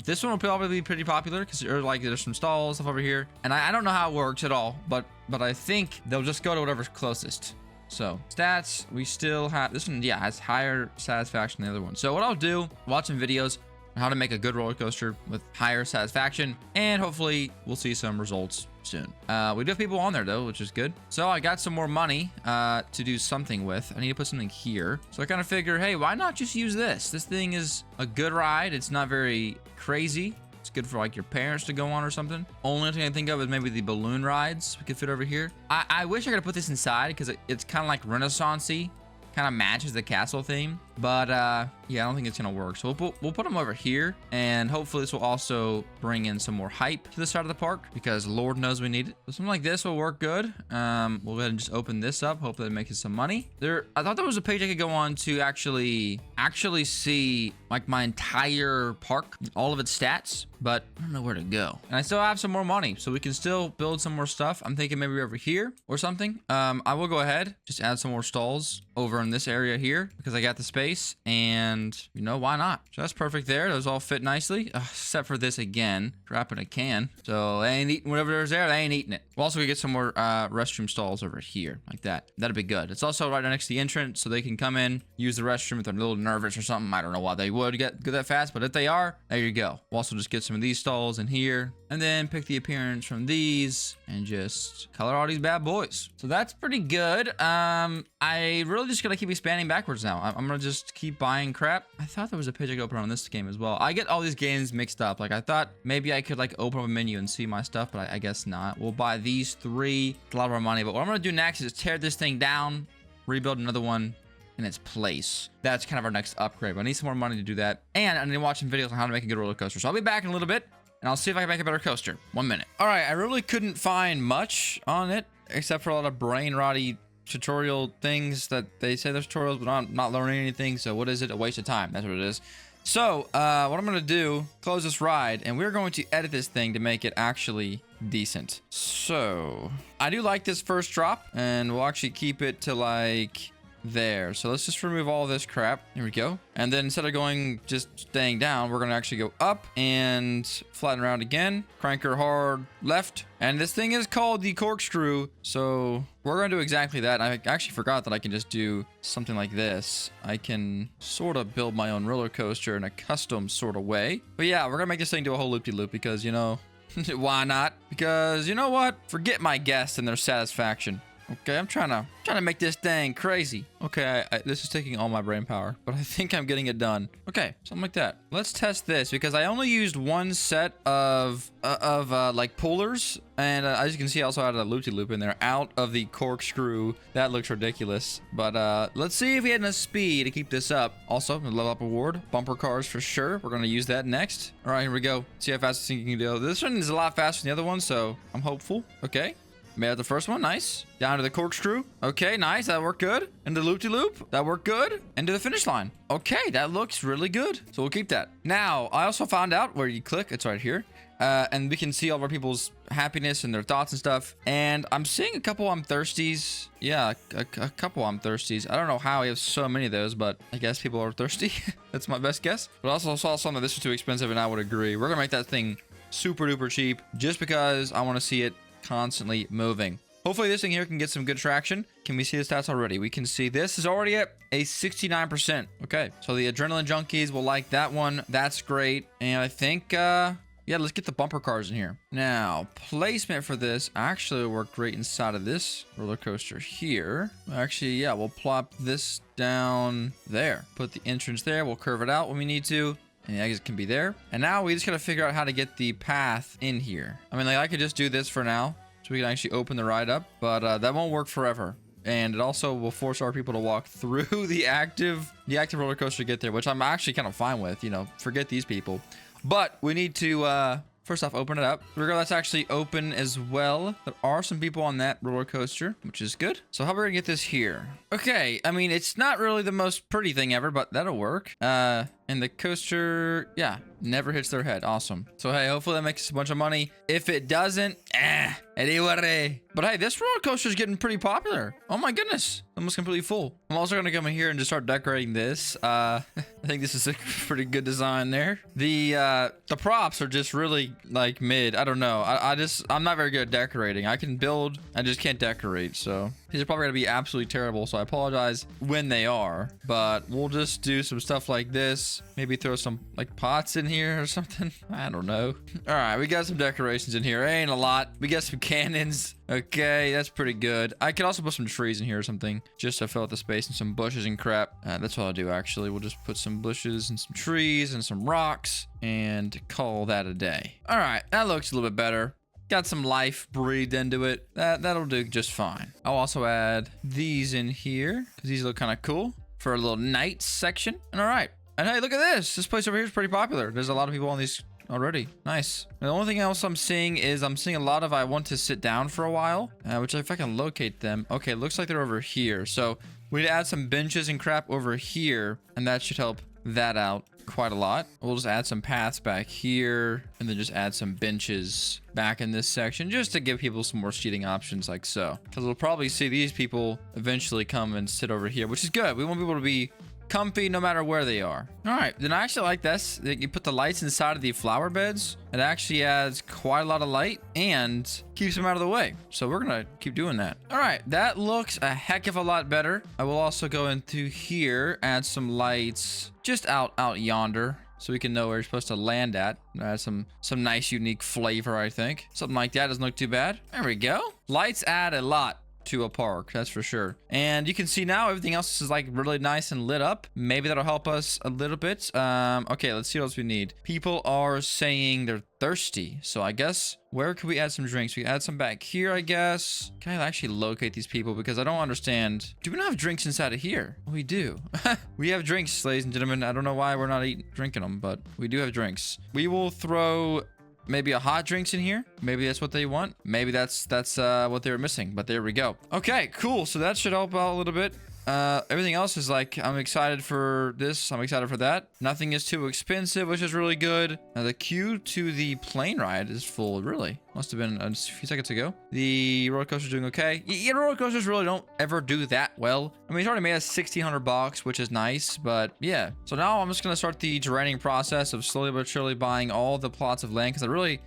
This one will probably be pretty popular because there's some stalls stuff over here, and I don't know how it works at all, but I think they'll just go to whatever's closest. So stats, we still have this one. Yeah, has higher satisfaction than the other one. So what I'll do, watch some videos on how to make a good roller coaster with higher satisfaction, and hopefully we'll see some results soon. We do have people on there though, which is good. So I got some more money to do something with. I need to put something here. So I kind of figure, hey, why not just use this? This thing is a good ride. It's not very crazy. It's good for like your parents to go on or something. Only thing I think of is maybe the balloon rides we could fit over here. I wish I could put this inside because it's kind of like Renaissance-y. Kind of matches the castle theme, but yeah, I don't think it's gonna work. So we'll put them over here, and hopefully this will also bring in some more hype to the side of the park because Lord knows we need it. So something like this will work good. We'll go ahead and just open this up. Hopefully it makes us some money. I thought there was a page I could go on to actually see like my entire park, all of its stats, but I don't know where to go. And I still have some more money, so we can still build some more stuff. I'm thinking maybe over here or something. I will go ahead, just add some more stalls over in this area here because I got the space, and you know, why not? So that's perfect there. Those all fit nicely, except for this again, dropping a can. So they ain't eating whatever there's there. They ain't eating it. We'll also get some more restroom stalls over here like that. That'd be good. It's also right next to the entrance, so they can come in, use the restroom if they're a little nervous or something. I don't know why they would get that fast, but if they are, there you go. We'll also just get some of these stalls in here, and then pick the appearance from these and just color all these bad boys. So that's pretty good. I really just gotta keep expanding backwards now. I'm gonna just keep buying crap. I thought there was a page I could open on this game as well. I get all these games mixed up. Like I thought maybe I could like open up a menu and see my stuff, but I guess not. We'll buy these three. It's a lot of our money, but what I'm gonna do next is tear this thing down, rebuild another one in its place. That's kind of our next upgrade, but I need some more money to do that. And I need to watch some videos on how to make a good roller coaster. So I'll be back in a little bit, and I'll see if I can make a better coaster. 1 minute. All right, I really couldn't find much on it, except for a lot of brain rotty tutorial things that they say there's tutorials, but I'm not learning anything. So what is it? A waste of time. That's what it is. So what I'm gonna do, close this ride, and we're going to edit this thing to make it actually decent. So I do like this first drop, and we'll actually keep it to like there. So let's just remove all this crap. Here we go. And then instead of going just staying down, we're gonna actually go up and flatten around again, crank her hard left, and this thing is called the corkscrew, so we're gonna do exactly that. I actually forgot that I can just do something like this. I can sort of build my own roller coaster in a custom sort of way, but yeah, we're gonna make this thing do a whole loop-de-loop because, you know, why not? Because you know what, forget my guests and their satisfaction. Okay, I'm trying to make this thing crazy. Okay, this is taking all my brain power, but I think I'm getting it done. Okay, something like that. Let's test this because I only used one set of like pullers, and as you can see, I also added a loop-de-loop in there out of the corkscrew. That looks ridiculous, but let's see if we had enough speed to keep this up. Also, the level up award, bumper cars for sure. We're gonna use that next. All right, here we go. See how fast this thing can go. This one is a lot faster than the other one, so I'm hopeful. Okay. Made out the first one, nice. Down to the corkscrew. Okay, nice, that worked good. And the loop-de-loop, that worked good. And to the finish line. Okay, that looks really good. So we'll keep that. Now, I also found out where you click, it's right here. And we can see all of our people's happiness and their thoughts and stuff. And I'm seeing a couple I'm thirsties. Yeah, a couple I'm thirsties. I don't know how we have so many of those, but I guess people are thirsty. That's my best guess. But I also saw some that this was too expensive, and I would agree. We're gonna make that thing super duper cheap just because I want to see it constantly moving. Hopefully this thing here can get some good traction. Can we see the stats already? We can see this is already at a 69%. Okay, so the adrenaline junkies will like that one. That's great. And I think yeah, let's get the bumper cars in here. Now, placement for this actually will work great inside of this roller coaster here. Actually, yeah, we'll plop this down there. Put the entrance there. We'll curve it out when we need to. And the exit can be there. And now we just gotta figure out how to get the path in here. I mean, like, I could just do this for now, so we can actually open the ride up, but that won't work forever. And it also will force our people to walk through the active roller coaster to get there, which I'm actually kind of fine with. You know, forget these people. But we need to First off, open it up. That's actually open as well. There are some people on that roller coaster, which is good. So how are we gonna get this here? Okay, I mean, it's not really the most pretty thing ever, but that'll work. And the coaster, yeah, never hits their head. Awesome. So, hey, hopefully that makes us a bunch of money. If it doesn't, anyway. But hey, this roller coaster is getting pretty popular. Oh my goodness. Almost completely full. I'm also gonna come in here and just start decorating this. I think this is a pretty good design there. The props are just really like mid. I don't know. I'm not very good at decorating. I can build, I just can't decorate. So these are probably gonna be absolutely terrible. So I apologize when they are, but we'll just do some stuff like this. Maybe throw some like pots in here or something. I don't know. All right, we got some decorations in here. Ain't a lot. We got some cannons. Okay, that's pretty good. I could also put some trees in here or something just to fill out the space and some bushes and crap. That's what I'll do actually. We'll just put some bushes and some trees and some rocks and call that a day. All right, that looks a little bit better. Got some life breathed into it. That'll do just fine. I'll also add these in here because these look kind of cool for a little night section. And all right. And hey, look at this. This place over here is pretty popular. There's a lot of people on these already. Nice. The only thing else I'm seeing is I'm seeing a lot of I want to sit down for a while, which if I can locate them. Okay, looks like they're over here. So we need to add some benches and crap over here, and that should help that out quite a lot. We'll just add some paths back here and then just add some benches back in this section just to give people some more seating options like so. Because we'll probably see these people eventually come and sit over here, which is good. We want people to be comfy no matter where they are. All right, then I actually like this. You put the lights inside of the flower beds. It actually adds quite a lot of light and keeps them out of the way. So we're gonna keep doing that. All right, that looks a heck of a lot better. I will also go into here, add some lights just out yonder, so we can know where you're supposed to land at. Add some nice unique flavor, I think. Something like that doesn't look too bad. There we go. Lights add a lot to a park, that's for sure. And you can see now everything else is like really nice and lit up. Maybe that'll help us a little bit. Okay, let's see what else we need. People are saying they're thirsty, so I guess where could we add some drinks? We add some back here, I guess. Can I actually locate these people? Because I don't understand. Do we not have drinks inside of here? We do. We have drinks, ladies and gentlemen. I don't know why we're not drinking them, but we do have drinks. We will throw maybe a hot drinks in here. Maybe that's what they want. Maybe that's what they were missing, but there we go. Okay, cool. So that should help out a little bit. Everything else is like, I'm excited for this. I'm excited for that. Nothing is too expensive, which is really good. Now the queue to the plane ride is full, really. Must have been a few seconds ago. The roller coaster's doing okay. Yeah, roller coasters really don't ever do that well. I mean, it's already made us $1,600, which is nice, but yeah. So now I'm just gonna start the draining process of slowly but surely buying all the plots of land because I really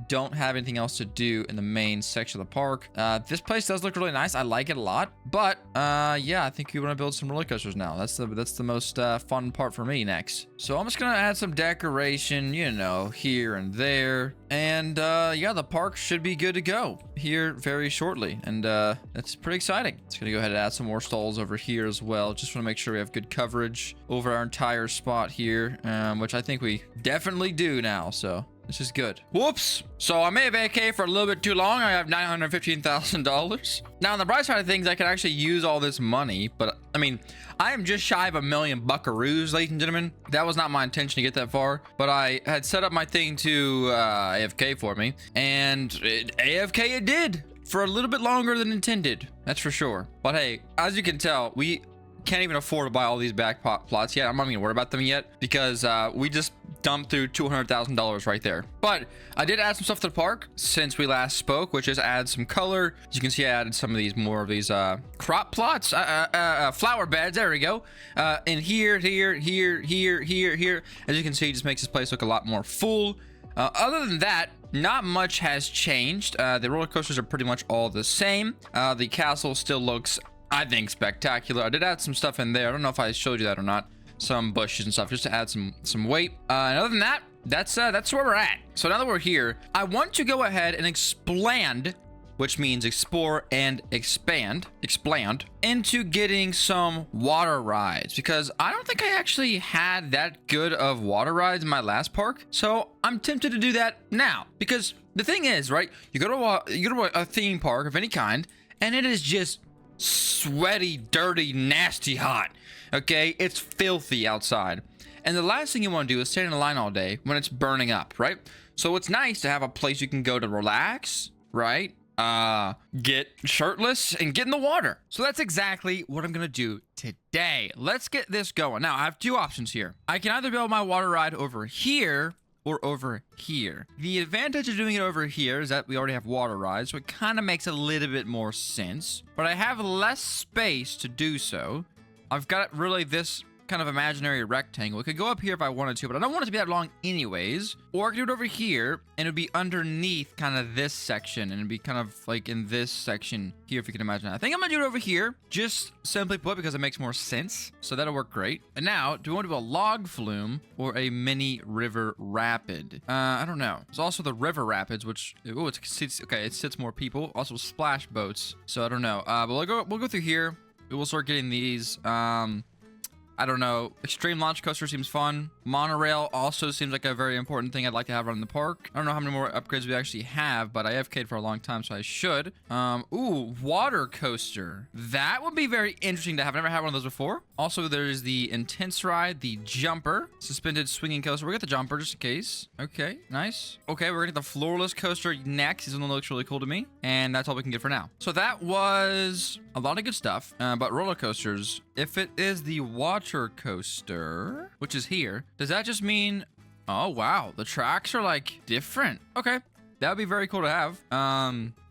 don't have anything else to do in the main section of the park. This place does look really nice. I like it a lot, but yeah, I think we want to build some roller coasters now. That's the most fun part for me next. So I'm just gonna add some decoration, you know, here and there, and yeah, the park should be good to go here very shortly, and that's pretty exciting. It's gonna go ahead and add some more stalls over here as well. Just want to make sure we have good coverage over our entire spot here, which I think we definitely do now. So this is good. Whoops. So I may have AK for a little bit too long. I have $915,000. Now on the bright side of things, I can actually use all this money, but I mean, I am just shy of 1 million buckaroos, ladies and gentlemen. That was not my intention to get that far, but I had set up my thing to AFK for me, and AFK it did for a little bit longer than intended. That's for sure. But hey, as you can tell, we can't even afford to buy all these back plots yet. I'm not even worried about them yet because we just dumped through $200,000 right there. But I did add some stuff to the park since we last spoke, which is add some color. As you can see, I added some of these more of these crop plots, flower beds. There we go. And here. As you can see, it just makes this place look a lot more full. Other than that, not much has changed. The roller coasters are pretty much all the same. The castle still looks, I think, spectacular. I did add some stuff in there. I don't know if I showed you that or not. Some bushes and stuff just to add some weight. And other than that, that's where we're at. So now that we're here, I want to go ahead and expand, which means explore and expand into getting some water rides, because I don't think I actually had that good of water rides in my last park. So I'm tempted to do that now, because the thing is, right, you go to a theme park of any kind and it is just sweaty, dirty, nasty hot. Okay, it's filthy outside, and the last thing you want to do is stand in a line all day when it's burning up, right? So it's nice to have a place you can go to relax, right? Get shirtless and get in the water. So that's exactly what I'm gonna do today. Let's get this going. Now, I have two options here. I can either build my water ride over here or over here. The advantage of doing it over here is that we already have water rides, so it kind of makes a little bit more sense. But I have less space to do so. I've got really this kind of imaginary rectangle. It could go up here if I wanted to, but I don't want it to be that long anyways. Or I could do it over here, and it would be underneath kind of this section, and it'd be kind of like in this section here, if you can imagine that. I think I'm gonna do it over here, just simply put, because it makes more sense. So that'll work great. And now, do we want to do a log flume or a mini river rapid? I don't know. There's also the river rapids, which, oh, it sits more people. Also splash boats. So I don't know. But we'll go through here. We'll start getting these. I don't know. Extreme launch coaster seems fun. Monorail also seems like a very important thing I'd like to have around the park. I don't know how many more upgrades we actually have, but I have K'd for a long time, so I should. Ooh, water coaster. That would be very interesting to have. I've never had one of those before. Also, there's the intense ride, the jumper, suspended swinging coaster. We'll get the jumper just in case. Okay, nice. Okay, we're gonna get the floorless coaster next. This one looks really cool to me, and that's all we can get for now. So that was a lot of good stuff, but roller coasters. If it is the water coaster, which is here, does that just mean, oh wow, the tracks are like different? Okay, that would be very cool to have.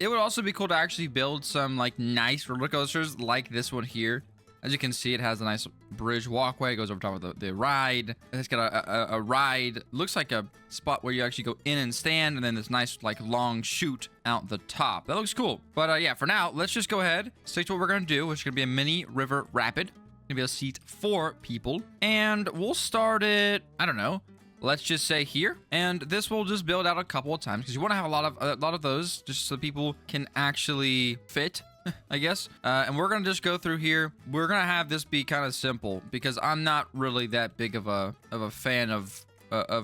It would also be cool to actually build some like nice roller coasters like this one here. As you can see, it has a nice bridge walkway. It goes over top of the ride. It's got a ride. Looks like a spot where you actually go in and stand, and then this nice like long chute out the top. That looks cool. But yeah, for now, let's just go ahead, stick to what we're gonna do, which is gonna be a mini river rapid. Gonna be able to seat 4 people, and we'll start it, I don't know, let's just say here, and this will just build out a couple of times because you want to have a lot of those just so people can actually fit, I guess. And we're gonna just go through here. We're gonna have this be kind of simple because I'm not really that big of a fan of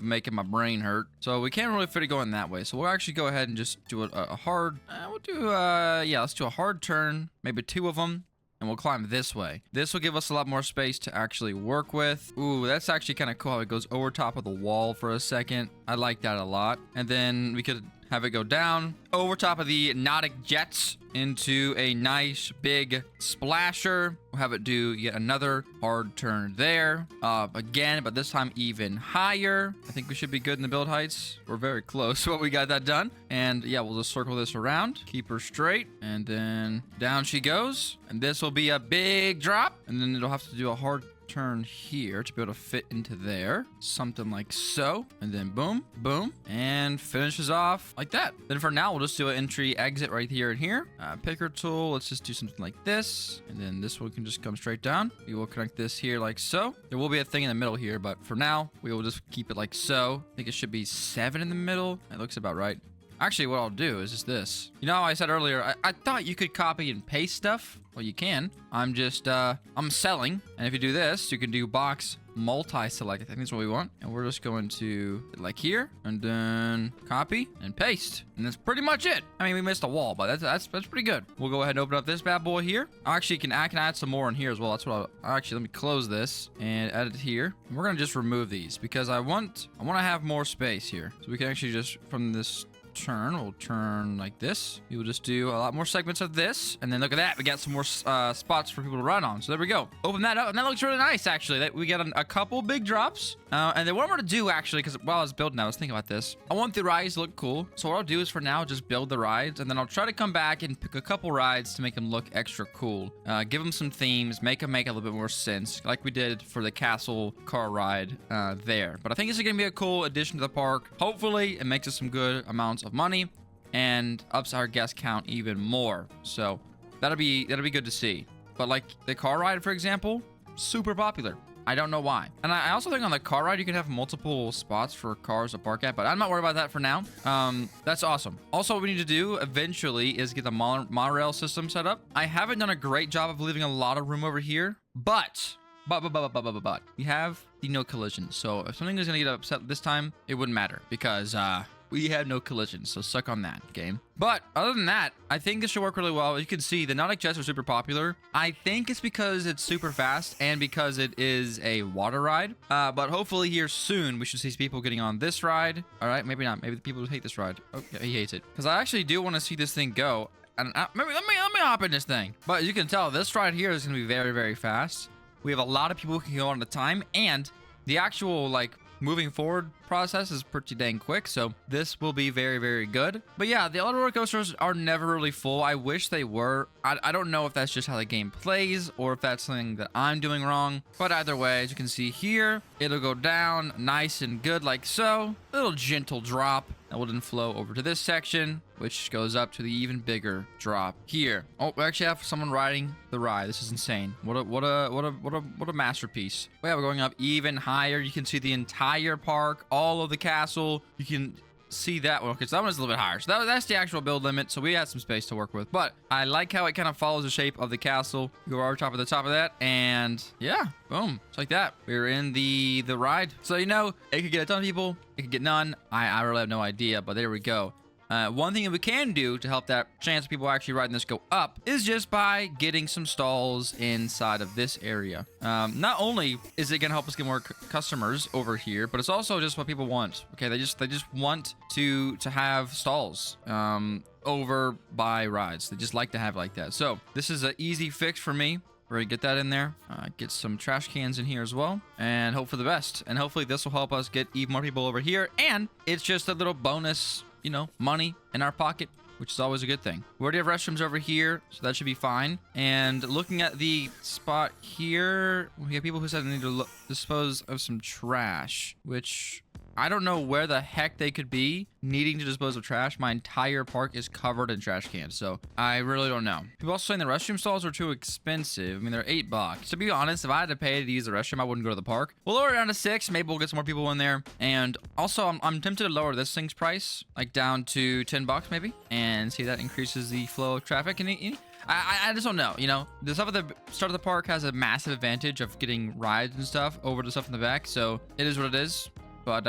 making my brain hurt, so we can't really fit it going that way. So we'll actually go ahead and just do a hard, we'll do yeah, let's do a hard turn, maybe 2 of them. And we'll climb this way. This will give us a lot more space to actually work with. Ooh, that's actually kind of cool how it goes over top of the wall for a second. I like that a lot. And then we could have it go down over top of the Nautic jets into a nice big splasher. We'll have it do yet another hard turn there. Again, but this time even higher. I think we should be good in the build heights. We're very close, but we got that done. And yeah, we'll just circle this around, keep her straight, and then down she goes. And this will be a big drop, and then it'll have to do a hard turn here to be able to fit into there, something like so, and then boom, boom, and finishes off like that. Then for now, we'll just do an entry exit right here and here. Picker tool, let's just do something like this, and then this one can just come straight down. We will connect this here like so. There will be a thing in the middle here, but for now, we will just keep it like so. I think it should be 7 in the middle. It looks about right. Actually, what I'll do is just this. You know how I said earlier, I thought you could copy and paste stuff? Well, you can. I'm just, I'm selling. And if you do this, you can do box multi-select. I think that's what we want. And we're just going to like here and then copy and paste. And that's pretty much it. I mean, we missed a wall, but that's pretty good. We'll go ahead and open up this bad boy here. Actually, I can add some more in here as well. That's what actually, let me close this and add it here. And we're going to just remove these because I want to have more space here. So we can actually just, from this turn, we'll turn like this. We will just do a lot more segments of this, and then look at that, we got some more spots for people to run on. So there we go. Open that up, and that looks really nice actually. That we got a couple big drops, and then what I'm gonna do actually, because while I was building, I was thinking about this. I want the rides to look cool, so what I'll do is for now just build the rides, and then I'll try to come back and pick a couple rides to make them look extra cool. Give them some themes, make a little bit more sense, like we did for the castle car ride there. But I think this is gonna be a cool addition to the park. Hopefully it makes us some good amounts of money and ups our guest count even more. So that'll be good to see. But like the car ride, for example, super popular. I don't know why. And I also think on the car ride, you can have multiple spots for cars to park at, but I'm not worried about that for now. That's awesome. Also, what we need to do eventually is get the monorail system set up. I haven't done a great job of leaving a lot of room over here, but we have the no collision. So if something is gonna get upset this time, it wouldn't matter because we had no collisions, so suck on that, game. But other than that, I think this should work really well. You can see the Nautic jets are super popular. I think it's because it's super fast and because it is a water ride. But hopefully here soon, we should see people getting on this ride. All right, maybe not. Maybe the people who hate this ride. Oh, yeah, he hates it. Because I actually do want to see this thing go. And maybe let me hop in this thing. But as you can tell, this ride here is going to be very, very fast. We have a lot of people who can go on at a time, and the actual like moving forward process is pretty dang quick, so this will be very, very good. But yeah, the other roller coasters are never really full. I wish they were. I don't know if that's just how the game plays or if that's something that I'm doing wrong, but either way, as you can see here, it'll go down nice and good like so. A little gentle drop that will then flow over to this section, which goes up to the even bigger drop here. Oh, we actually have someone riding the ride. This is insane. What a masterpiece. Yeah, we're going up even higher. You can see the entire park, all of the castle. You can see that one. Okay, so that one's a little bit higher. So that's the actual build limit. So we had some space to work with. But I like how it kind of follows the shape of the castle. You go over top of the top of that, and yeah, boom, just like that. We're in the ride. So you know, it could get a ton of people. It could get none. I really have no idea. But there we go. One thing that we can do to help that chance of people actually riding this go up is just by getting some stalls inside of this area. Not only is it going to help us get more customers over here, but it's also just what people want. Okay, they just want to have stalls over by rides. They just like to have it like that. So this is an easy fix for me. We're gonna get that in there, get some trash cans in here as well, and hope for the best. And hopefully this will help us get even more people over here. And it's just a little bonus, you know, money in our pocket, which is always a good thing. We already have restrooms over here, so that should be fine. And looking at the spot here, we have people who said they need to dispose of some trash, which I don't know where the heck they could be needing to dispose of trash. My entire park is covered in trash cans, so I really don't know. People also saying the restroom stalls are too expensive. I mean, they're $8. To be honest, if I had to pay to use the restroom, I wouldn't go to the park. We'll lower it down to 6. Maybe we'll get some more people in there. And also, I'm tempted to lower this thing's price, like down to $10 maybe, and see if that increases the flow of traffic. And I just don't know, you know, the stuff at the start of the park has a massive advantage of getting rides and stuff over the stuff in the back, so it is what it is. But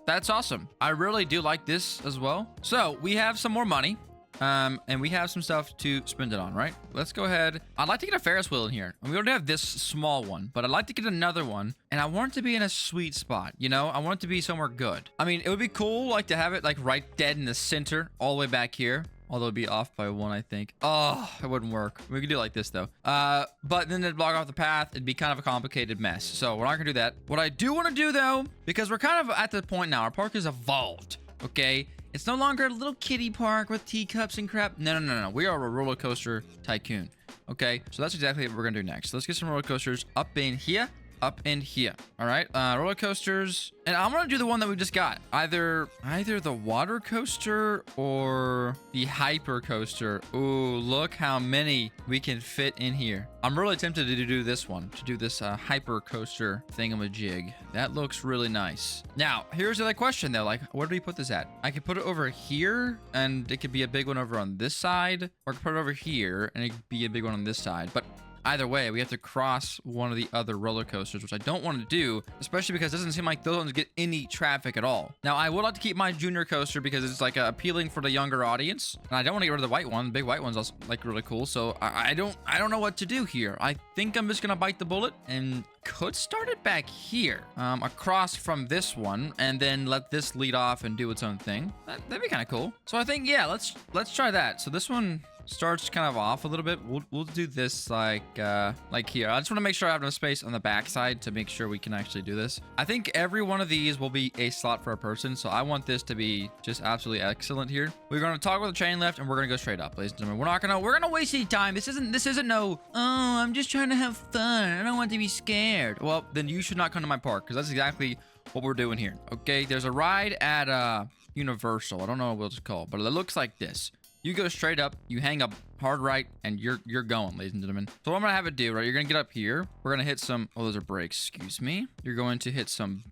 that's awesome. I really do like this as well. So we have some more money, and we have some stuff to spend it on, right? Let's go ahead. I'd like to get a Ferris wheel in here. And we already have this small one, but I'd like to get another one. And I want it to be in a sweet spot, you know? I want it to be somewhere good. I mean, it would be cool, like, to have it, like, right dead in the center, all the way back here. Although it'd be off by 1, I think. Oh, it wouldn't work. We could do it like this, though. But then it'd block off the path. It'd be kind of a complicated mess. So we're not gonna do that. What I do want to do, though, because we're kind of at the point now, our park has evolved, okay? It's no longer a little kiddie park with teacups and crap. No. We are a roller coaster tycoon, okay? So that's exactly what we're gonna do next. So let's get some roller coasters up in here. Up in here. All right, roller coasters, and I'm gonna do the one that we just got, either the water coaster or the hyper coaster. Ooh, look how many we can fit in here. I'm really tempted to do this one, to do this hyper coaster thingamajig. That looks really nice. Now here's the other question though, like, where do we put this at? I could put it over here, and it could be a big one over on this side, or I could put it over here and it could be a big one on this side. But either way, we have to cross one of the other roller coasters, which I don't want to do, especially because it doesn't seem like those ones get any traffic at all. Now, I would like to keep my junior coaster because it's like appealing for the younger audience, and I don't want to get rid of the white one. The big white one's also like really cool, so I don't know what to do here. I think I'm just gonna bite the bullet and could start it back here, across from this one, and then let this lead off and do its own thing. That'd be kind of cool. So I think, yeah, let's try that. So this one starts kind of off a little bit. We'll do this like here. I just want to make sure I have enough space on the back side to make sure we can actually do this. I think every one of these will be a slot for a person, so I want this to be just absolutely excellent here. We're going to toggle the chain left, and we're going to go straight up, ladies and gentlemen. We're gonna waste any time. This isn't no, oh, I'm just trying to have fun, I don't want to be scared. Well, then you should not come to my park, because that's exactly what we're doing here. Okay, there's a ride at Universal. I don't know what it's called, but it looks like this. You go straight up, you hang up hard right, and you're going, ladies and gentlemen. So what I'm gonna have it do, right? You're gonna get up here. We're gonna hit some, oh, those are brakes, excuse me. You're going to hit some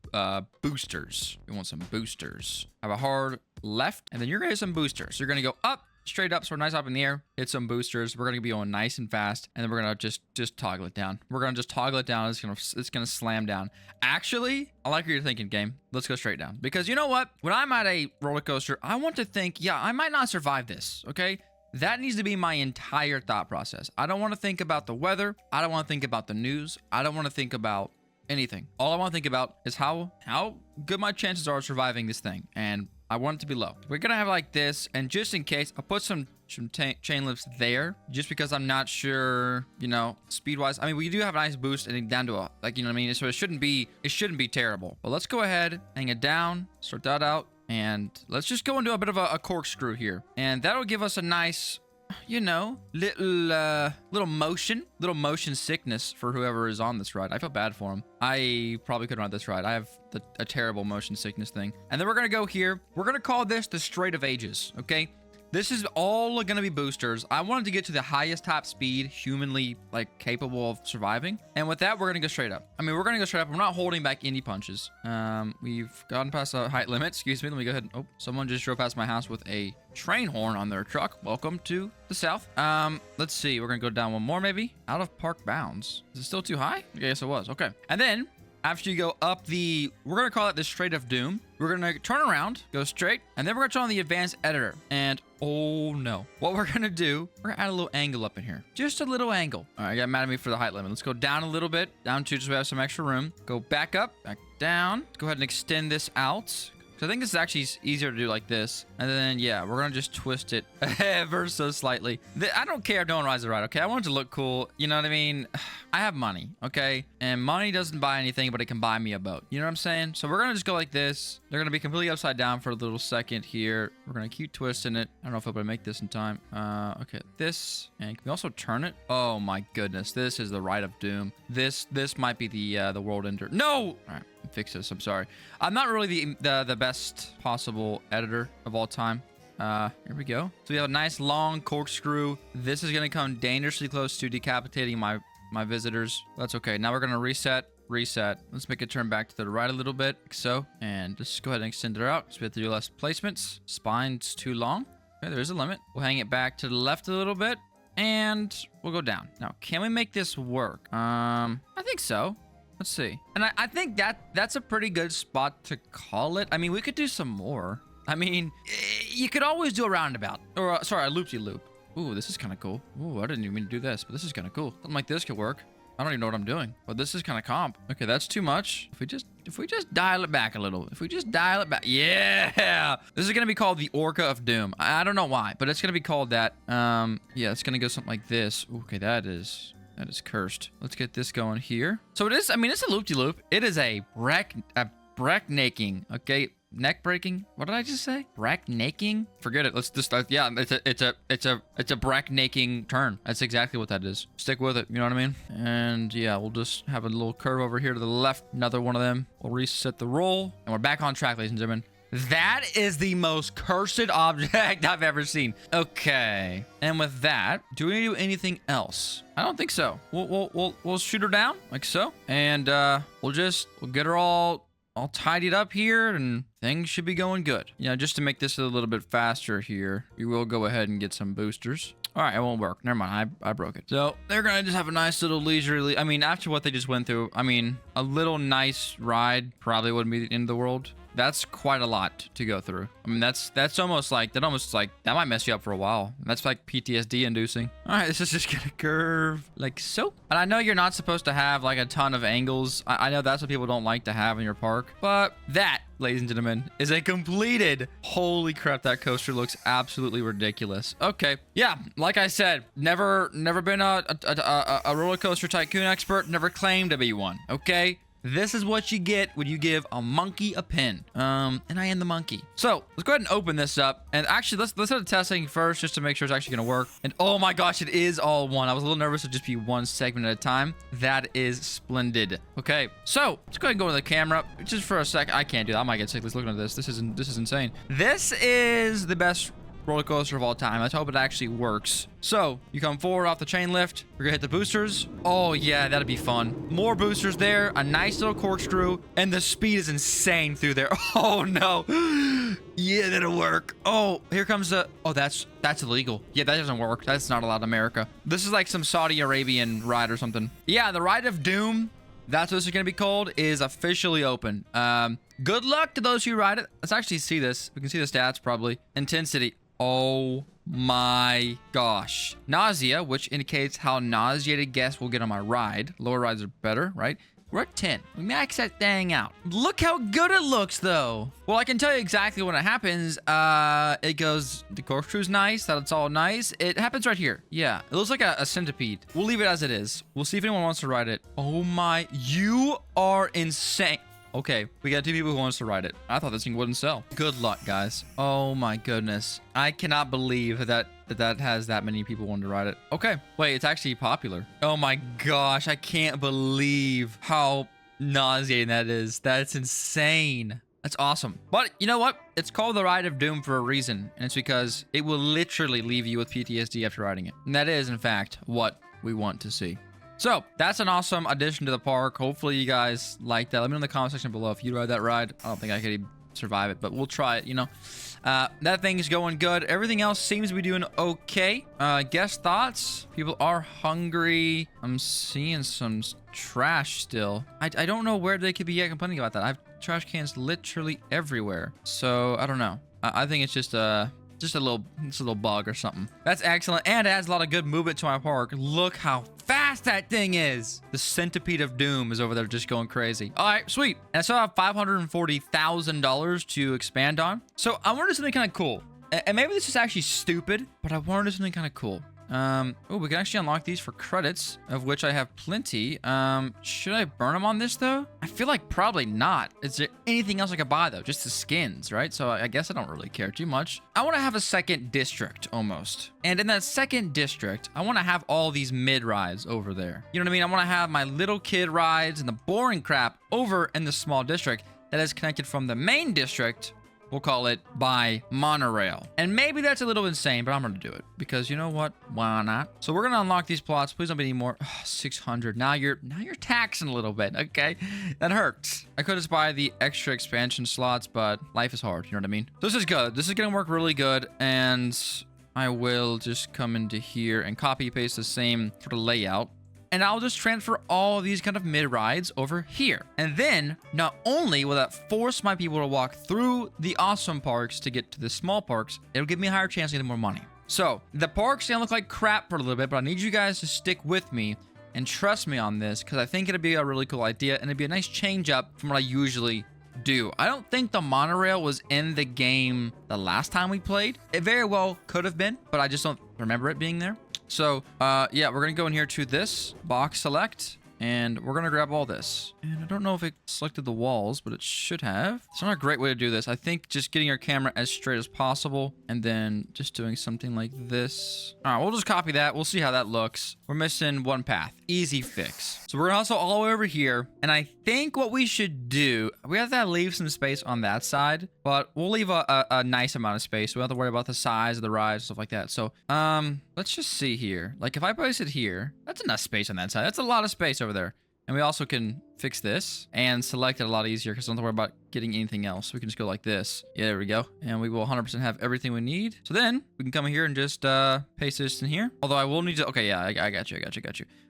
boosters. You want some boosters. Have a hard left, and then you're gonna hit some boosters. So you're gonna go up, straight up, so we're nice up in the air. Hit some boosters. We're gonna be going nice and fast, and then we're gonna just toggle it down. We're gonna just toggle it down. It's gonna slam down. Actually, I like what you're thinking, game. Let's go straight down, because you know what? When I'm at a roller coaster, I want to think, yeah, I might not survive this. Okay. That needs to be my entire thought process. I don't want to think about the weather. I don't want to think about the news. I don't want to think about anything. All I want to think about is how good my chances are of surviving this thing. And I want it to be low. We're going to have like this. And just in case, I'll put some chain lifts there just because I'm not sure, you know, speed wise. I mean, we do have a nice boost and down to a, like, you know what I mean? So it shouldn't be terrible. But let's go ahead, hang it down, sort that out. And let's just go into a bit of a corkscrew here. And that'll give us a nice, you know, little motion sickness for whoever is on this ride. I feel bad for him. I probably couldn't ride this ride. I have a terrible motion sickness thing. And then we're going to go here. We're going to call this the Strait of Ages, okay? This is all going to be boosters. I wanted to get to the highest top speed humanly, like, capable of surviving. And with that, we're going to go straight up. I mean, we're going to go straight up. We're not holding back any punches. We've gotten past the height limit. Excuse me. Let me go ahead. Oh, someone just drove past my house with a train horn on their truck. Welcome to the South. Let's see. We're going to go down one more, maybe. Out of park bounds. Is it still too high? Yes, it was. Okay. And then after you go up we're going to call it the Strait of Doom. We're going to turn around, go straight, and then we're going to turn on the advanced editor. And oh no, what we're going to do, we're going to add a little angle up in here. Just a little angle. All right, you got mad at me for the height limit. Let's go down a little bit, down to just so we have some extra room. Go back up, back down. Let's go ahead and extend this out. So I think this is actually easier to do like this. And then, yeah, we're going to just twist it ever so slightly. I don't care if no one rides the ride, okay? I want it to look cool. You know what I mean? I have money, okay? And money doesn't buy anything, but it can buy me a boat. You know what I'm saying? So we're going to just go like this. They're going to be completely upside down for a little second here. We're going to keep twisting it. I don't know if I'm going to make this in time. Okay, this. And can we also turn it? Oh, my goodness. This is the Ride of Doom. This might be the world ender. No! All right. Fix this. I'm sorry. I'm not really the best possible editor of all time. Here we go. So we have a nice long corkscrew. This is going to come dangerously close to decapitating my visitors. That's okay. Now we're going to reset. Let's make it turn back to the right a little bit, like so. And just go ahead and extend it out so we have to do less placements. Spine's too long. Okay, there's a limit. We'll hang it back to the left a little bit, and we'll go down. Now, can we make this work? I think so. Let's see. And I think that's a pretty good spot to call it. I mean, we could do some more. I mean, you could always do a roundabout. Or, sorry, a loop-de-loop. Ooh, this is kind of cool. Ooh, I didn't even mean to do this, but this is kind of cool. Something like this could work. I don't even know what I'm doing, but this is kind of comp. Okay, that's too much. If we just dial it back a little. Yeah! This is going to be called the Orca of Doom. I don't know why, but it's going to be called that. Yeah, it's going to go something like this. Okay, that is cursed. Let's get this going here. So it is, I mean, it's a loop-de-loop. It is a breakneking, okay? Neck breaking? What did I just say? Breakneking? Forget it. Let's just start. Yeah, it's a breakneking turn. That's exactly what that is. Stick with it. You know what I mean? And yeah, we'll just have a little curve over here to the left. Another one of them. We'll reset the roll. And we're back on track, ladies and gentlemen. That is the most cursed object I've ever seen. Okay. And with that, do we do anything else? I don't think so. We'll shoot her down like so. And we'll get her all tidied up here, and things should be going good. You know, just to make this a little bit faster here, we will go ahead and get some boosters. All right, it won't work. Never mind, I broke it. So they're gonna just have a nice little leisurely, I mean, after what they just went through, I mean, a little nice ride probably wouldn't be the end of the world. That's quite a lot to go through. I mean, that's almost like, that might mess you up for a while. That's like PTSD inducing. All right, this is just gonna curve like so. And I know you're not supposed to have like a ton of angles. I know that's what people don't like to have in your park, but that, ladies and gentlemen, is a completed, holy crap, that coaster looks absolutely ridiculous. Okay, yeah, like I said, never been a roller coaster tycoon expert, never claimed to be one, okay? This is what you get when you give a monkey a pin. And I am the monkey. So let's go ahead and open this up. And actually, let's start testing first just to make sure it's actually gonna work. And oh my gosh, it is all one. I was a little nervous to just be one segment at a time. That is splendid. Okay, so let's go ahead and go to the camera just for a sec. I can't do that. I might get sick. Let's look at this. This is insane. This is the best roller coaster of all time. Let's hope it actually works. So you come forward off the chain lift. We're gonna hit the boosters. Oh yeah, that'd be fun. More boosters there, a nice little corkscrew, and the speed is insane through there. Oh no. Yeah, that'll work. Oh, here comes the... Oh, that's illegal. Yeah, that doesn't work. That's not allowed in America. This is like some Saudi Arabian ride or something. Yeah, the Ride of Doom, that's what this is going to be called, is officially open. Good luck to those who ride it. Let's actually see this. We can see the stats probably. Intensity. Oh my gosh. Nausea, which indicates how nauseated guests will get on my ride. Lower rides are better, right? We're at 10. We max that thing out. Look how good it looks, though. Well, I can tell you exactly when it happens. It goes, the corkscrew's nice. That's all nice. It happens right here. Yeah, it looks like a centipede. We'll leave it as it is. We'll see if anyone wants to ride it. Oh my, you are insane. Okay, we got 2 people who wants to ride it. I thought this thing wouldn't sell. Good luck, guys. Oh my goodness. I cannot believe that has that many people wanting to ride it. Okay, wait, it's actually popular. Oh my gosh, I can't believe how nauseating that is. That's insane. That's awesome. But you know what? It's called the Ride of Doom for a reason, and it's because it will literally leave you with PTSD after riding it. And that is, in fact, what we want to see. So that's an awesome addition to the park. Hopefully you guys like that. Let me know in the comment section below if you ride that ride. I don't think I could even survive it, but we'll try it, you know. That thing is going good. Everything else seems to be doing okay. Guest thoughts? People are hungry. I'm seeing some trash still. I don't know where they could be yet complaining about that. I have trash cans literally everywhere. So I don't know. I think it's just a little bug or something. That's excellent, and it adds a lot of good movement to my park. Look how fast that thing is. The Centipede of Doom is over there just going crazy. All right, sweet. And I still have $540,000 to expand on. So I want to do something kind of cool. And maybe this is actually stupid, but I want to do something kind of cool. Oh, we can actually unlock these for credits, of which I have plenty. Should I burn them on this, though? I feel like probably not. Is there anything else I could buy, though? Just the skins, right? So I guess I don't really care too much. I want to have a second district, almost. And in that second district, I want to have all these mid-rides over there. You know what I mean? I want to have my little kid rides and the boring crap over in the small district that is connected from the main district. We'll call it by Monorail. And maybe that's a little insane, but I'm going to do it because you know what? Why not? So we're going to unlock these plots. Please don't be any more. Oh, 600. Now you're taxing a little bit. Okay. That hurts. I could just buy the extra expansion slots, but life is hard. You know what I mean? So this is good. This is going to work really good. And I will just come into here and copy paste the same sort of layout. And I'll just transfer all of these kind of mid-rides over here. And then, not only will that force my people to walk through the awesome parks to get to the small parks, it'll give me a higher chance of getting more money. So, the parks gonna look like crap for a little bit, but I need you guys to stick with me and trust me on this, because I think it'd be a really cool idea, and it'd be a nice change up from what I usually do. I don't think the monorail was in the game the last time we played. It very well could have been, but I just don't remember it being there. So, yeah, we're going to go in here to this box select, and we're going to grab all this. And I don't know if it selected the walls, but it should have. It's not a great way to do this. I think just getting our camera as straight as possible, and then just doing something like this. All right, we'll just copy that. We'll see how that looks. We're missing one path. Easy fix. So we're going to hustle all the way over here, and I think what we should do, we have to leave some space on that side, but we'll leave a nice amount of space. So we don't have to worry about the size of the rides and stuff like that. So, let's just see here. Like if I place it here, that's enough space on that side. That's a lot of space over there. And we also can fix this and select it a lot easier because I don't have to worry about getting anything else. We can just go like this. Yeah, there we go. And we will 100% have everything we need. So then we can come here and just paste this in here. Although I will need to, okay, yeah, I got you.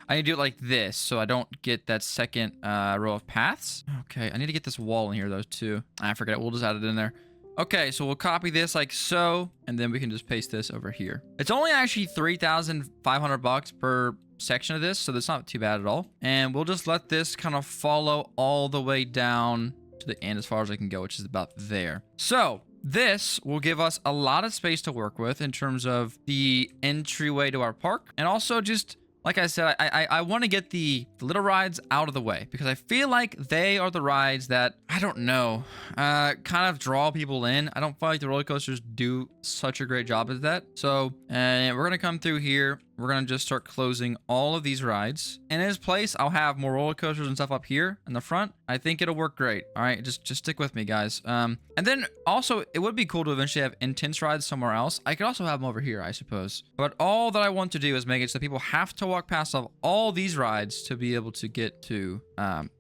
I need to do it like this so I don't get that second row of paths. Okay, I need to get this wall in here though too. I forget it. We'll just add it in there. Okay, so we'll copy this like so, and then we can just paste this over here. It's only actually $3,500 per section of this, so that's not too bad at all. And we'll just let this kind of follow all the way down to the end as far as I can go, which is about there. So this will give us a lot of space to work with in terms of the entryway to our park, and also just like I said, I want to get the little rides out of the way because I feel like they are the rides that, I don't know, kind of draw people in. I don't feel like the roller coasters do such a great job at that. So we're going to come through here we're going to just start closing all of these rides. In its place, I'll have more roller coasters and stuff up here in the front. I think it'll work great. All right, just stick with me, guys. And then also, it would be cool to eventually have intense rides somewhere else. I could also have them over here, I suppose. But all that I want to do is make it so people have to walk past all these rides to be able to get to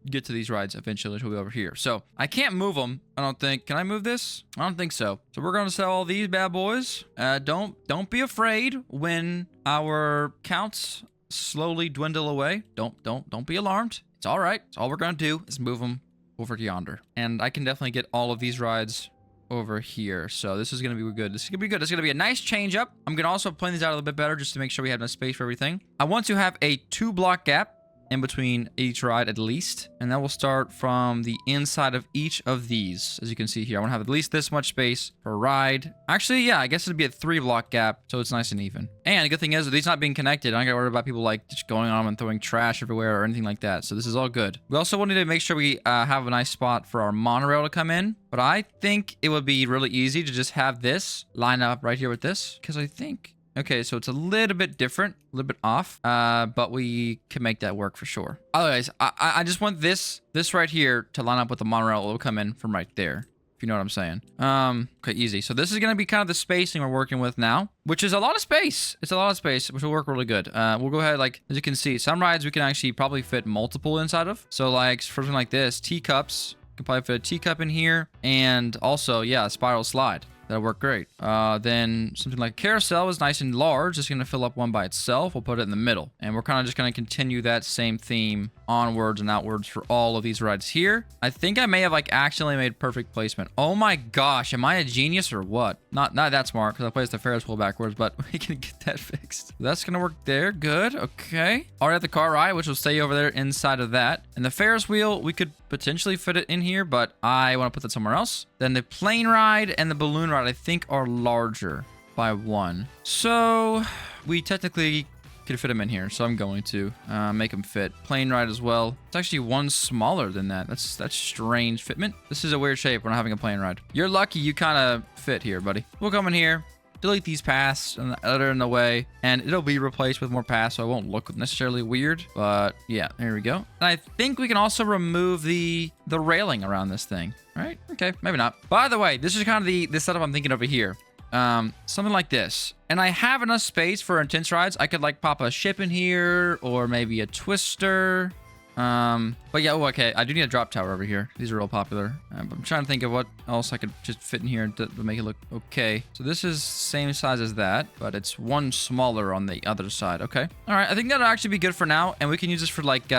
these rides eventually, which will be over here. So I can't move them, I don't think. Can I move this? I don't think so. So we're going to sell all these bad boys. Don't be afraid when our counts slowly dwindle away. Don't be alarmed. It's all right. So all we're going to do is move them over to yonder. And I can definitely get all of these rides over here. So this is going to be good. This is going to be good. It's going to be a nice change up. I'm going to also plan these out a little bit better just to make sure we have enough space for everything. I want to have a 2-block gap in between each ride at least, and that will start from the inside of each of these. As you can see here, I want to have at least this much space per ride. Actually, yeah, I guess it'd be a 3-block gap, so it's nice and even. And the good thing is, these not being connected, I don't gotta worry about people like just going on and throwing trash everywhere or anything like that. So this is all good. We also wanted to make sure we have a nice spot for our monorail to come in, but I think it would be really easy to just have this line up right here with this, because I think... Okay, so it's a little bit different, a little bit off, but we can make that work for sure. Otherwise, I just want this right here to line up with the monorail. It will come in from right there, if you know what I'm saying. Okay, easy. So this is going to be kind of the spacing we're working with now, which is a lot of space. It's a lot of space, which will work really good. We'll go ahead, like, as you can see, some rides we can actually probably fit multiple inside of. So, like, for something like this, teacups, you can probably fit a teacup in here, and also, yeah, a spiral slide. That'll work great. Then something like carousel is nice and large. It's going to fill up one by itself. We'll put it in the middle. And we're kind of just going to continue that same theme onwards and outwards for all of these rides here. I think I may have like accidentally made perfect placement. Oh my gosh, am I a genius or what? Not that smart because I placed the Ferris wheel backwards, but we can get that fixed. That's going to work there. Good. Okay. Already at the car ride, which will stay over there inside of that. And the Ferris wheel, we could potentially fit it in here, but I want to put that somewhere else. Then the plane ride and the balloon ride, I think, are larger by 1. So we technically could fit them in here. So I'm going to make them fit. Plane ride as well. It's actually 1 smaller than that. That's strange fitment. This is a weird shape when I'm having a plane ride. You're lucky you kind of fit here, buddy. We'll come in here. Delete these paths and that are in the way, and it'll be replaced with more paths, so it won't look necessarily weird. But yeah, there we go. And I think we can also remove the railing around this thing, right? Okay, maybe not. By the way, this is kind of the setup I'm thinking over here. Something like this. And I have enough space for intense rides. I could like pop a ship in here, or maybe a twister. But yeah, oh, okay, I do need a drop tower over here. These are real popular. I'm trying to think of what else I could just fit in here to make it look okay. So this is same size as that, but it's 1 smaller on the other side. Okay. All right, I think that'll actually be good for now, and we can use this for like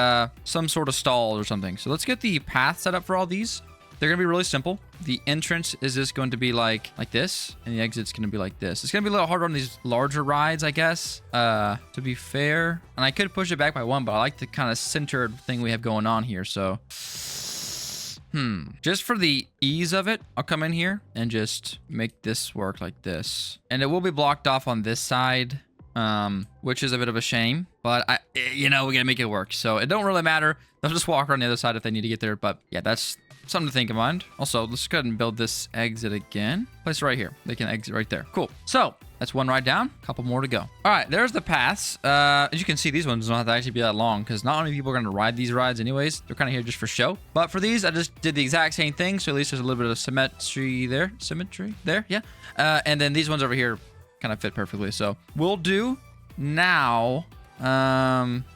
some sort of stall or something. So let's get the path set up for all these. They're going to be really simple. The entrance is just going to be like this, and the exit's going to be like this. It's going to be a little harder on these larger rides, I guess, to be fair. And I could push it back by 1, but I like the kind of centered thing we have going on here, so... Just for the ease of it, I'll come in here and just make this work like this. And it will be blocked off on this side, which is a bit of a shame. But, we got to make it work. So it don't really matter. They'll just walk around the other side if they need to get there. But, yeah, that's... something to think of mind. Also, let's go ahead and build this exit again. Place it right here. They can exit right there. Cool. So that's 1 ride down. A couple more to go. All right, there's the paths. As you can see, these ones don't have to actually be that long because not only people are going to ride these rides anyways, they're kind of here just for show. But for these, I just did the exact same thing. So at least there's a little bit of symmetry there. Yeah. And then these ones over here kind of fit perfectly. So we'll do now...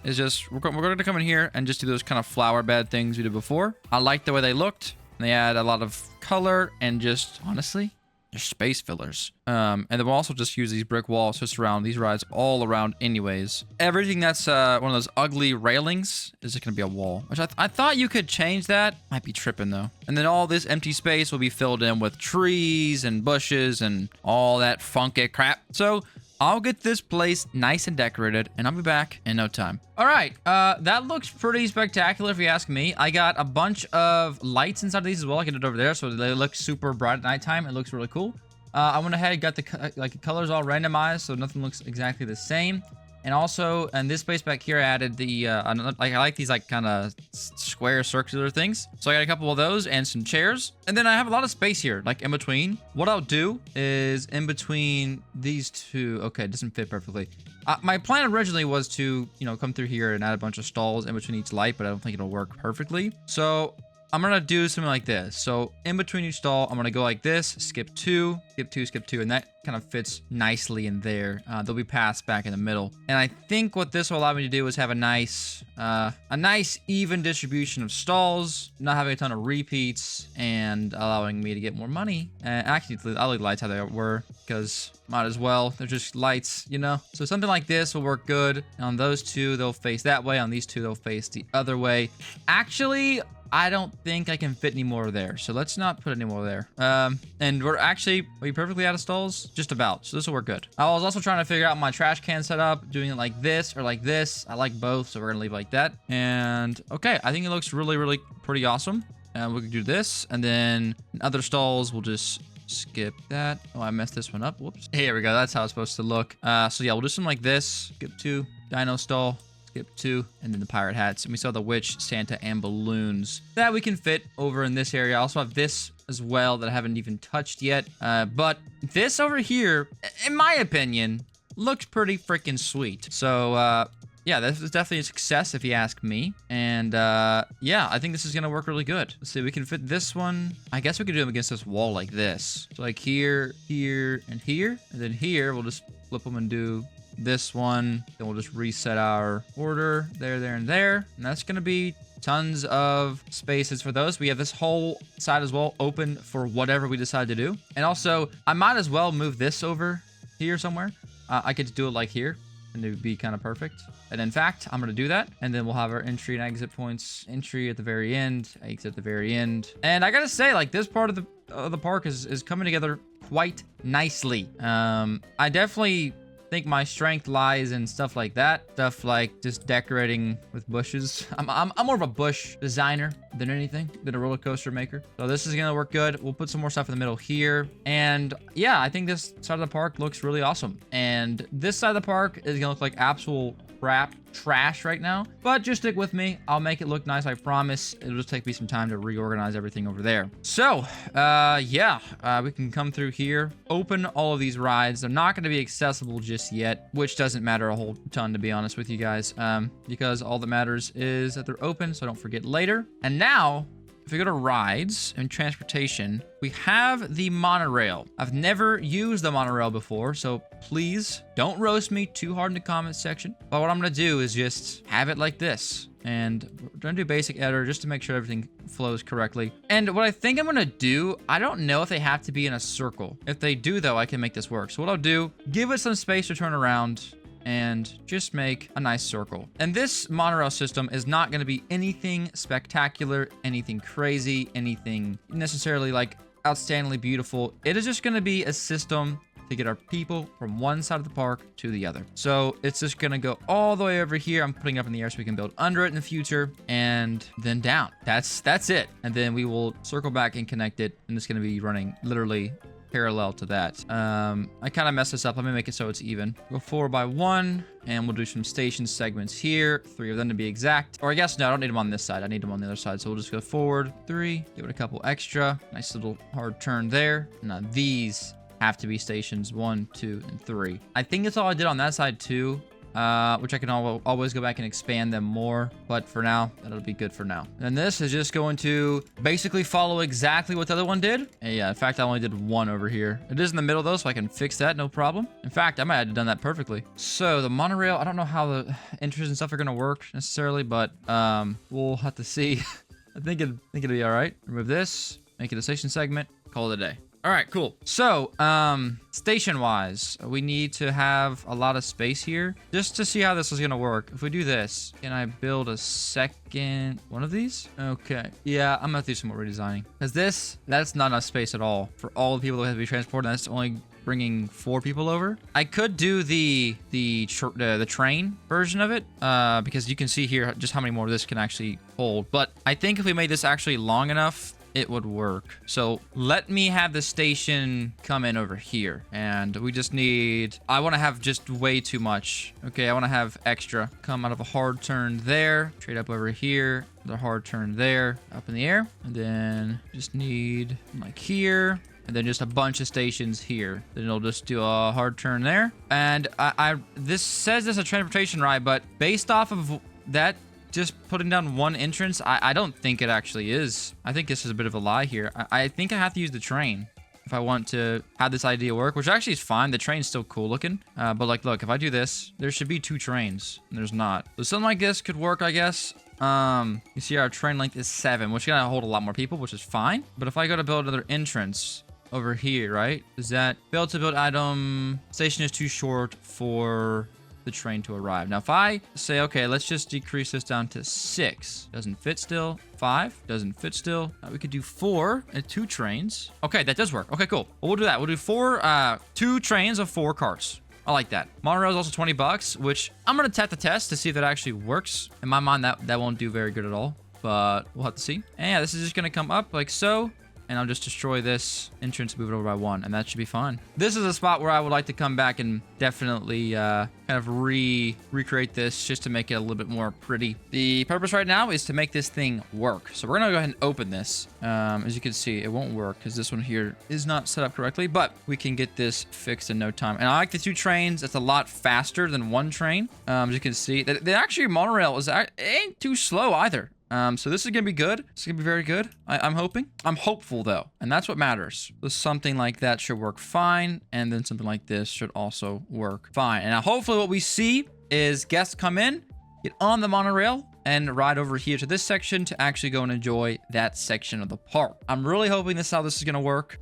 is just we're going to come in here and just do those kind of flower bed things we did before. I like the way they looked. They add a lot of color and just honestly, they're space fillers. And then we'll also just use these brick walls to surround these rides all around anyways. Everything that's one of those ugly railings is just gonna be a wall, which I thought you could change that. Might be tripping though. And then all this empty space will be filled in with trees and bushes and all that funky crap. So I'll get this place nice and decorated, and I'll be back in no time. All right, that looks pretty spectacular if you ask me. I got a bunch of lights inside of these as well. I can do it over there, so they look super bright at nighttime. It looks really cool. I went ahead and got the colors all randomized, so nothing looks exactly the same. And also, in this space back here, I added the, I like these like kind of square circular things. So I got a couple of those and some chairs. And then I have a lot of space here, like in between. What I'll do is in between these two, okay, it doesn't fit perfectly. My plan originally was to, come through here and add a bunch of stalls in between each light, but I don't think it'll work perfectly. So I'm going to do something like this. So in between each stall, I'm going to go like this, skip two, skip two, skip two, and that kind of fits nicely in there. They'll be passed back in the middle. And I think what this will allow me to do is have a nice even distribution of stalls, not having a ton of repeats, and allowing me to get more money. And actually, I like lights how they were, because might as well. They're just lights, So something like this will work good. On those two, they'll face that way. On these two, they'll face the other way. Actually, I don't think I can fit any more there, so let's not put any more there. And are we perfectly out of stalls? Just about, so this will work good. I was also trying to figure out my trash can setup, doing it like this or like this. I like both, so we're gonna leave it like that. And okay, I think it looks really, really pretty awesome. And we can do this, and then in other stalls, we'll just skip that. Oh, I messed this one up, whoops. Here we go, that's how it's supposed to look. So yeah, we'll do something like this. Skip two, dino stall. Skip two, and then the pirate hats. And we saw the witch, Santa, and balloons that we can fit over in this area. I also have this as well that I haven't even touched yet. But this over here, in my opinion, looks pretty freaking sweet. So, yeah, this is definitely a success if you ask me. And, yeah, I think this is going to work really good. Let's see, we can fit this one. I guess we could do them against this wall like this. So, like here, here, and here. And then here, we'll just flip them and do this one. Then we'll just reset our order there, and there. And that's going to be tons of spaces for those. We have this whole side as well open for whatever we decide to do. And also, I might as well move this over here somewhere. I could do it like here, and it would be kind of perfect. And in fact, I'm going to do that. And then we'll have our entry and exit points. Entry at the very end, exit at the very end. And I got to say, like, this part of the park is coming together quite nicely. I definitely think my strength lies in stuff like that. Stuff like just decorating with bushes. I'm more of a bush designer than anything, than a roller coaster maker. So this is gonna work good. We'll put some more stuff in the middle here. And yeah, I think this side of the park looks really awesome. And this side of the park is gonna look like absolute crap trash right now, but just stick with me. I'll make it look nice, I promise. It'll just take me some time to reorganize everything over there. So yeah, we can come through here, open all of these rides. They're not going to be accessible just yet, which doesn't matter a whole ton, to be honest with you guys, because all that matters is that they're open, so don't forget later. And now, if we go to rides and transportation, we have the monorail. I've never used the monorail before, so please don't roast me too hard in the comment section. But what I'm gonna do is just have it like this. And we're gonna do basic editor just to make sure everything flows correctly. And what I think I'm gonna do, I don't know if they have to be in a circle. If they do though, I can make this work. So what I'll do, give it some space to turn around, and just make a nice circle. And this monorail system is not going to be anything spectacular, anything crazy, anything necessarily like outstandingly beautiful. It is just going to be a system to get our people from one side of the park to the other. So it's just going to go all the way over here. I'm putting it up in the air so we can build under it in the future, and then down. That's it. And then we will circle back and connect it, and it's going to be running literally parallel to that. I kind of messed this up. Let me make it so it's even. Go 4 by 1, and we'll do some station segments here. 3 of them to be exact. Or I guess, no, I don't need them on this side. I need them on the other side. So we'll just go forward 3, give it a couple extra. Nice little hard turn there. Now these have to be stations 1, 2, and 3. I think that's all I did on that side too. Which I can always go back and expand them more, but for now, that'll be good for now. And this is just going to basically follow exactly what the other one did. And yeah, in fact, I only did 1 over here. It is in the middle though, so I can fix that, no problem. In fact, I might have done that perfectly. So the monorail, I don't know how the entries and stuff are gonna work necessarily, but we'll have to see. I think it'll be all right. Remove this, make it a station segment, call it a day. All right, cool. So, station-wise, we need to have a lot of space here just to see how this is going to work. If we do this, can I build a second one of these? Okay. Yeah, I'm going to do some more redesigning because that's not enough space at all for all the people that have to be transported. And that's only bringing 4 people over. I could do the train version of it because you can see here just how many more this can actually hold. But I think if we made this actually long enough, it would work. So let me have the station come in over here. And we just need... I want to have just way too much. Okay, I want to have extra. Come out of a hard turn there. Trade up over here. The hard turn there. Up in the air. And then just need like here. And then just a bunch of stations here. Then it'll just do a hard turn there. And this says this is a transportation ride, but based off of that, just putting down one entrance, I don't think it actually is. I think this is a bit of a lie here. I think I have to use the train if I want to have this idea work, which actually is fine. The train's still cool looking. But like, look, if I do this, there should be 2 trains. And there's not. So something like this could work, I guess. You see our train length is 7, which is gonna hold a lot more people, which is fine. But if I go to build another entrance over here, right? Is that build to build item station is too short for the train to arrive. Now, if I say, okay, let's just decrease this down to 6. Doesn't fit still. 5. Doesn't fit still. We could do 4 and 2 trains. Okay, that does work. Okay, cool. Well, we'll do that. We'll do 2 trains of 4 carts. I like that. Monorail is also 20 bucks, which I'm going to test the test to see if that actually works. In my mind, that won't do very good at all, but we'll have to see. And yeah, this is just going to come up like so. And I'll just destroy this entrance, move it over by 1, and that should be fine. This is a spot where I would like to come back and definitely kind of recreate this just to make it a little bit more pretty. The purpose right now is to make this thing work. So we're gonna go ahead and open this. As you can see, it won't work because this one here is not set up correctly, but we can get this fixed in no time. And I like the 2 trains. It's a lot faster than 1 train. As you can see, the actually monorail ain't too slow either. So this is gonna be good. It's gonna be very good. I'm hoping. I'm hopeful though, and that's what matters. So something like that should work fine, and then something like this should also work fine. And now hopefully what we see is guests come in, get on the monorail, and ride over here to this section to actually go and enjoy that section of the park. I'm really hoping this is how this is gonna work.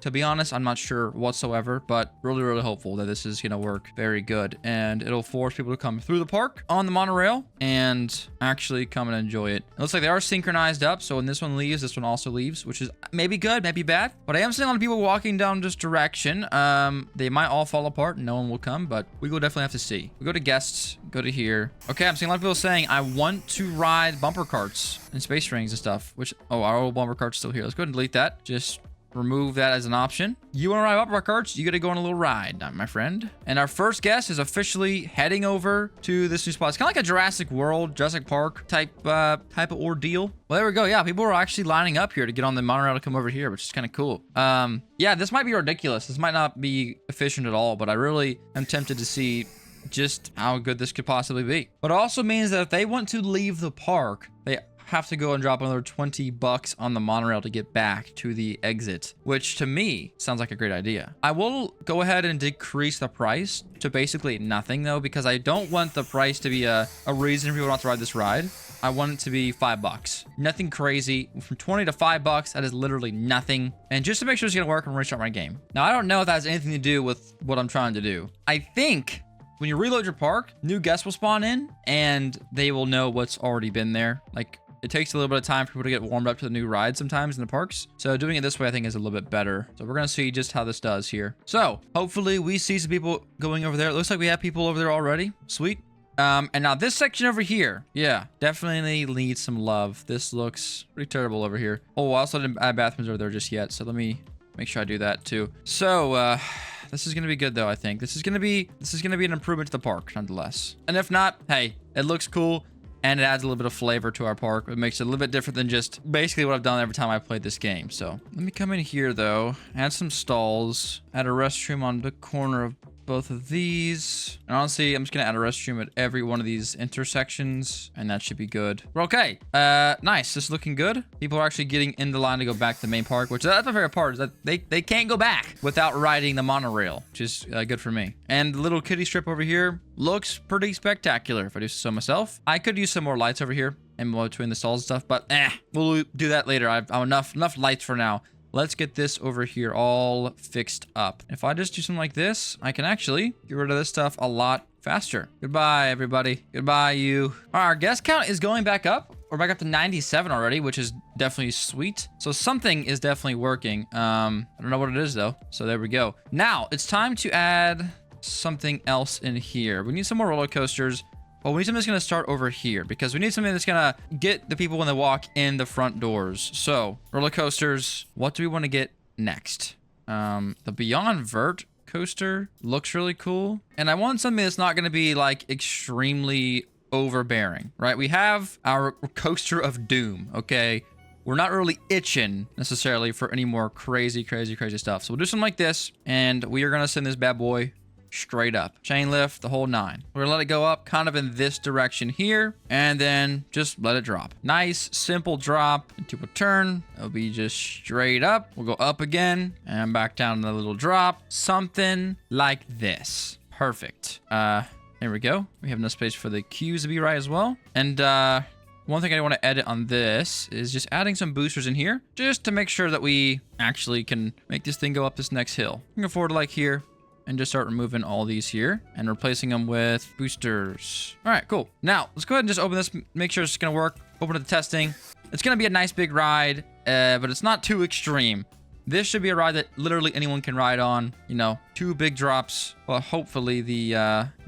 To be honest, I'm not sure whatsoever, but really, really hopeful that this is going to work very good. And it'll force people to come through the park on the monorail and actually come and enjoy it. It looks like they are synchronized up. So when this one leaves, this one also leaves, which is maybe good, maybe bad. But I am seeing a lot of people walking down this direction. They might all fall apart and no one will come, but we will definitely have to see. We go to guests, go to here. Okay, I'm seeing a lot of people saying, I want to ride bumper carts and space rings and stuff, which, oh, our old bumper cart's still here. Let's go ahead and delete that. Just remove that as an option. You want to ride bumper carts? You got to go on a little ride, my friend. And our first guest is officially heading over to this new spot. It's kind of like a Jurassic World, Jurassic Park type of ordeal. Well, there we go. Yeah, people are actually lining up here to get on the monorail to come over here, which is kind of cool. Yeah, this might be ridiculous. This might not be efficient at all, but I really am tempted to see just how good this could possibly be. But it also means that if they want to leave the park, they have to go and drop another 20 bucks on the monorail to get back to the exit, which to me sounds like a great idea. I will go ahead and decrease the price to basically nothing though, because I don't want the price to be a reason for people not to ride this ride. I want it to be $5. Nothing crazy. From 20 to $5, that is literally nothing. And just to make sure it's gonna work, I'm gonna restart my game. Now, I don't know if that has anything to do with what I'm trying to do. I think when you reload your park, new guests will spawn in and they will know what's already been there. Like, it takes a little bit of time for people to get warmed up to the new ride sometimes in the parks. So doing it this way, I think, is a little bit better. So we're going to see just how this does here. So hopefully we see some people going over there. It looks like we have people over there already. Sweet. And now this section over here, yeah, definitely needs some love. This looks pretty terrible over here. Oh, I also didn't add bathrooms over there just yet. So let me make sure I do that too. So, this is going to be good though, I think. This is going to be an improvement to the park nonetheless. And if not, hey, it looks cool. And it adds a little bit of flavor to our park. It makes it a little bit different than just basically what I've done every time I played this game. So let me come in here though, add some stalls, add a restroom on the corner of both of these. And honestly, I'm just gonna add a restroom at every one of these intersections, and that should be good. We're okay. Nice. This is looking good. People are actually getting in the line to go back to the main park, which that's my favorite part, is that they can't go back without riding the monorail, which is good for me. And the little kiddie strip over here looks pretty spectacular, if I do so myself. I could use some more lights over here in between the stalls and stuff, but we'll do that later. I've enough lights for now. Let's get this over here all fixed up. If I just do something like this, I can actually get rid of this stuff a lot faster. Goodbye, everybody. Goodbye, you. All right, our guest count is going back up. We're back up to 97 already, which is definitely sweet. So something is definitely working. I don't know what it is, though. So there we go. Now, it's time to add something else in here. We need some more roller coasters. Well, we need something that's going to start over here because we need something that's going to get the people when they walk in the front doors. So, roller coasters. What do we want to get next? The Beyond Vert coaster looks really cool. And I want something that's not going to be like extremely overbearing, right? We have our coaster of doom, okay? We're not really itching necessarily for any more crazy stuff. So we'll do something like this, and we are going to send this bad boy straight up. Chain lift, the whole 9. We're gonna let it go up kind of in this direction here, and then just let it drop. Nice, simple drop into a turn. It'll be just straight up. We'll go up again, and back down the little drop. Something like this. Perfect. There we go. We have enough space for the cues to be right as well. And, one thing I want to edit on this is just adding some boosters in here, just to make sure that we actually can make this thing go up this next hill. I'm going to forward to like here, and just start removing all these here and replacing them with boosters. All right, cool. Now, let's go ahead and just open this, make sure it's going to work. Open to the testing. It's going to be a nice big ride, but it's not too extreme. This should be a ride that literally anyone can ride on. You know, 2 big drops. Well, hopefully the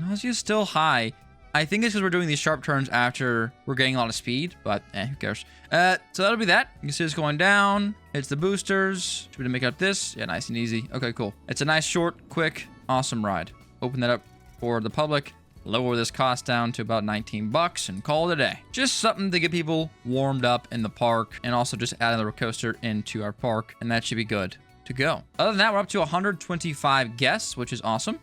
nausea is still high. I think it's because we're doing these sharp turns after we're getting a lot of speed, but who cares? So that'll be that. You can see it's going down. It's the boosters. Should we make up this? Yeah, nice and easy. Okay, cool. It's a nice, short, quick, awesome ride. Open that up for the public. Lower this cost down to about 19 bucks and call it a day. Just something to get people warmed up in the park, and also just add another coaster into our park, and that should be good to go. Other than that, we're up to 125 guests, which is awesome.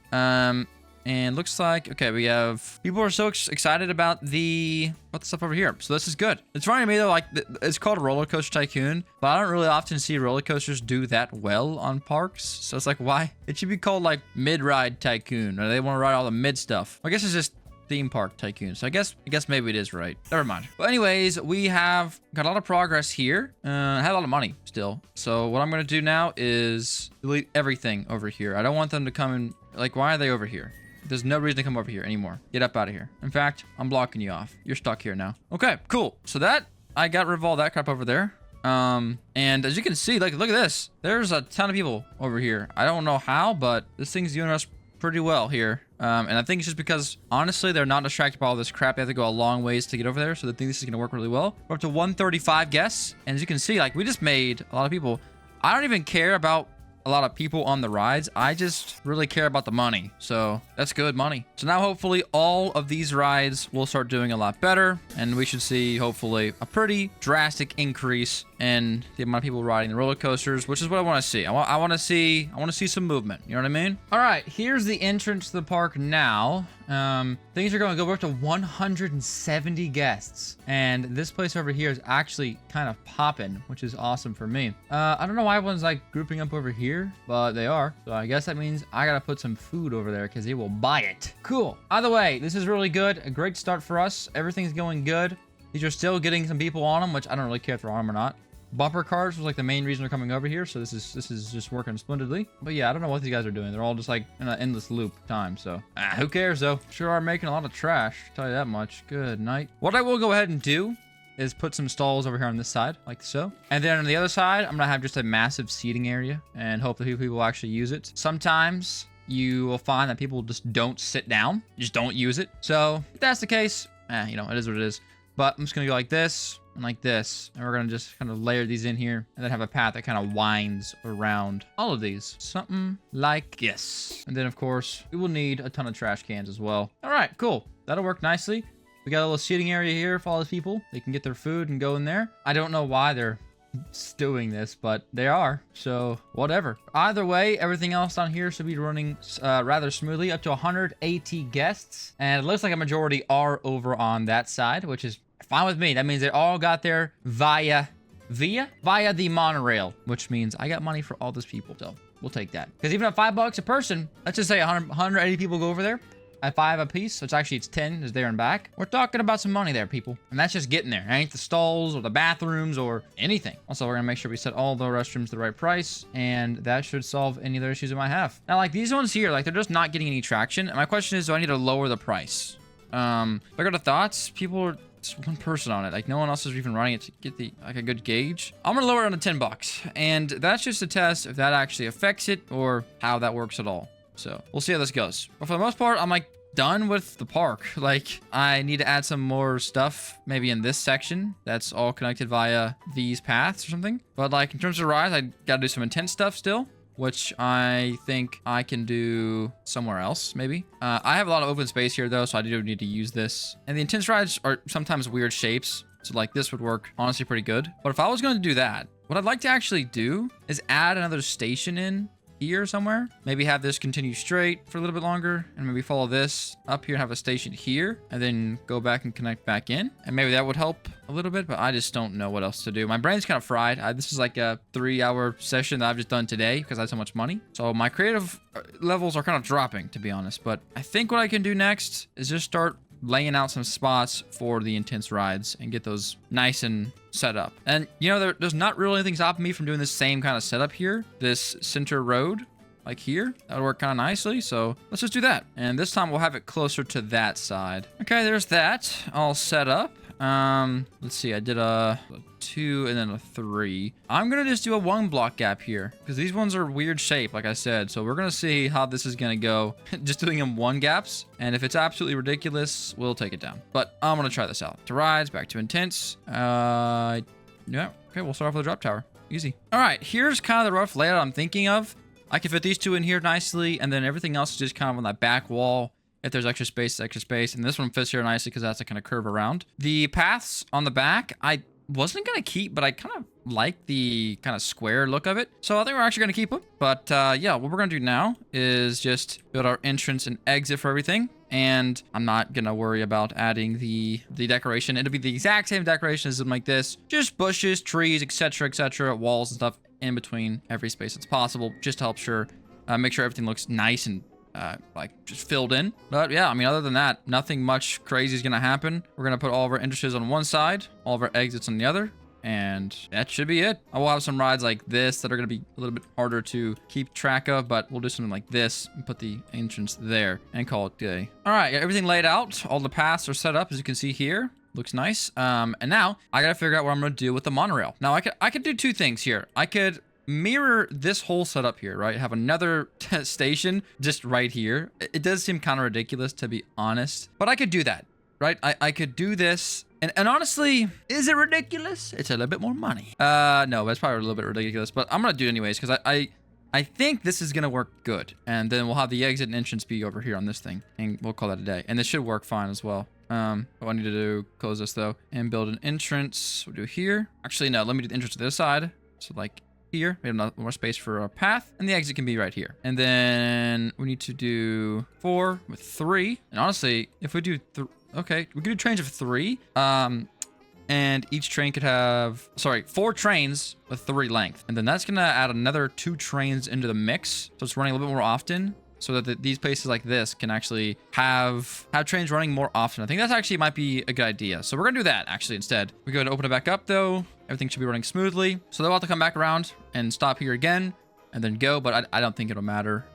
And looks like, okay, we have people are so excited about the stuff over here. So this is good. It's funny to me though, like it's called Roller Coaster Tycoon, but I don't really often see roller coasters do that well on parks. So it's like, why? It should be called like Mid-Ride Tycoon, or they want to ride all the mid stuff. I guess it's just Theme Park Tycoon. So I guess maybe it is right. Never mind. But anyways, we have got a lot of progress here. I have a lot of money still. So what I'm going to do now is delete everything over here. I don't want them to come in. Like, why are they over here? There's no reason to come over here anymore. Get up out of here. In fact, I'm blocking you off. You're stuck here now. Okay, cool. So that, I got rid of all that crap over there. And as you can see, like, look at this. There's a ton of people over here. I don't know how, but this thing's doing us pretty well here. And I think it's just because, honestly, they're not distracted by all this crap. They have to go a long ways to get over there. So they think this is going to work really well. We're up to 135 guests. And as you can see, like, we just made a lot of people. I don't even care about a lot of people on the rides. I just really care about the money. So that's good money. So now hopefully all of these rides will start doing a lot better, and we should see hopefully a pretty drastic increase in the amount of people riding the roller coasters, which is what I want to see. I want to see some movement. You know what I mean? All right, here's the entrance to the park now. Things are going to go. We're up to 170 guests, and this place over here is actually kind of popping, which is awesome for me. I don't know why everyone's like grouping up over here, but they are. So I guess that means I gotta put some food over there because they will buy it. Cool. Either way, this is really good. A great start for us. Everything's going good. These are still getting some people on them, which I don't really care if they're on them or not. Bumper cars was like the main reason they're coming over here, so this is just working splendidly. But yeah, I don't know what these guys are doing. They're all just like in an endless loop time, so who cares though? Sure are making a lot of trash, I'll tell you that much. Good night. What I will go ahead and do is put some stalls over here on this side, like so. And then on the other side, I'm gonna have just a massive seating area and hope that people will actually use it. Sometimes you will find that people just don't sit down, just don't use it. So if that's the case, you know, it is what it is. But I'm just gonna go like this and like this, and we're gonna just kind of layer these in here and then have a path that kind of winds around all of these. Something like this. And then of course, we will need a ton of trash cans as well. All right, cool. That'll work nicely. We got a little seating area here for all these people. They can get their food and go in there. I don't know why they're doing this, but they are, so whatever. Either way, everything else on here should be running rather smoothly. Up to 180 guests, and it looks like a majority are over on that side, which is fine with me. That means they all got there via the monorail, which means I got money for all those people, so we'll take that. Because even at $5 a person, let's just say 180 people go over there at 5 a piece, so it's 10 is there and back. We're talking about some money there, people. And that's just getting there. It ain't the stalls or the bathrooms or anything. Also, we're gonna make sure we set all the restrooms the right price, and that should solve any other issues we might have. Now, like these ones here, like they're just not getting any traction. And my question is, do I need to lower the price? If I go to thoughts, people are just one person on it. Like no one else is even running it to get the like a good gauge. I'm gonna lower it on to $10, and that's just to test if that actually affects it or how that works at all. So we'll see how this goes. But for the most part, I'm like done with the park. Like, I need to add some more stuff, maybe in this section that's all connected via these paths or something. But like in terms of rides, I gotta do some intense stuff still, which I think I can do somewhere else, maybe. I have a lot of open space here though, so I do need to use this. And the intense rides are sometimes weird shapes, so like this would work honestly pretty good. But if I was going to do that, what I'd like to actually do is add another station in here somewhere. Maybe have this continue straight for a little bit longer, and maybe follow this up here and have a station here, and then go back and connect back in. And maybe that would help a little bit, but I just don't know what else to do. My brain's kind of fried. This is like a 3-hour session that I've just done today because I had so much money. So my creative levels are kind of dropping, to be honest. But I think what I can do next is just start laying out some spots for the intense rides and get those nice and set up. And you know, there's not really anything stopping me from doing the same kind of setup here. This center road, like here, that would work kind of nicely. So let's just do that. And this time we'll have it closer to that side. Okay, there's that all set up. Let's see, I did a 2 and then a 3. I'm gonna just do a 1 block gap here because these ones are weird shape, like I said. So we're gonna see how this is gonna go just doing them 1 gaps. And if it's absolutely ridiculous, we'll take it down. But I'm gonna try this out. To rides, back to intense. Yeah, okay, we'll start off with the drop tower. Easy. All right, here's kind of the rough layout I'm thinking of. I can fit these 2 in here nicely, and then everything else is just kind of on that back wall. If there's extra space, extra space. And this one fits here nicely because that's to kind of curve around. The paths on the back, I wasn't going to keep, but I kind of like the kind of square look of it. So I think we're actually going to keep them. But yeah, what we're going to do now is just build our entrance and exit for everything. And I'm not going to worry about adding the decoration. It'll be the exact same decoration as like this. Just bushes, trees, etc., walls and stuff in between every space that's possible. Just to help make sure everything looks nice and like just filled in. But yeah, I mean, other than that, nothing much crazy is gonna happen. We're gonna put all of our entrances on one side, all of our exits on the other, and that should be it. I will have some rides like this that are gonna be a little bit harder to keep track of, but we'll do something like this and put the entrance there and call it day. All right, got everything laid out. All the paths are set up, as you can see here. Looks nice. And now I gotta figure out what I'm gonna do with the monorail. Now I could do 2 things here. I could mirror this whole setup here, right? Have another station just right here. It does seem kind of ridiculous, to be honest, but I could do that, right? I could do this. And honestly, is it ridiculous? It's a little bit more money. No, that's probably a little bit ridiculous, but I'm gonna do it anyways because I think this is gonna work good. And then we'll have the exit and entrance be over here on this thing, and we'll call that a day. And this should work fine as well. What I need to do, close this though, and build an entrance. We'll do here. Actually, no, let me do the entrance to this side. So like here, we have more space for a path, and the exit can be right here. And then we need to do 4 with 3. And honestly, if we do okay, we could do trains of 3. And each train could have 4 trains with 3 length. And then that's gonna add another 2 trains into the mix, so it's running a little bit more often, so that these places like this can actually have trains running more often. I think that's actually might be a good idea. So we're gonna do that actually instead. We go to open it back up though. Everything should be running smoothly. So they'll have to come back around and stop here again and then go, but I don't think it'll matter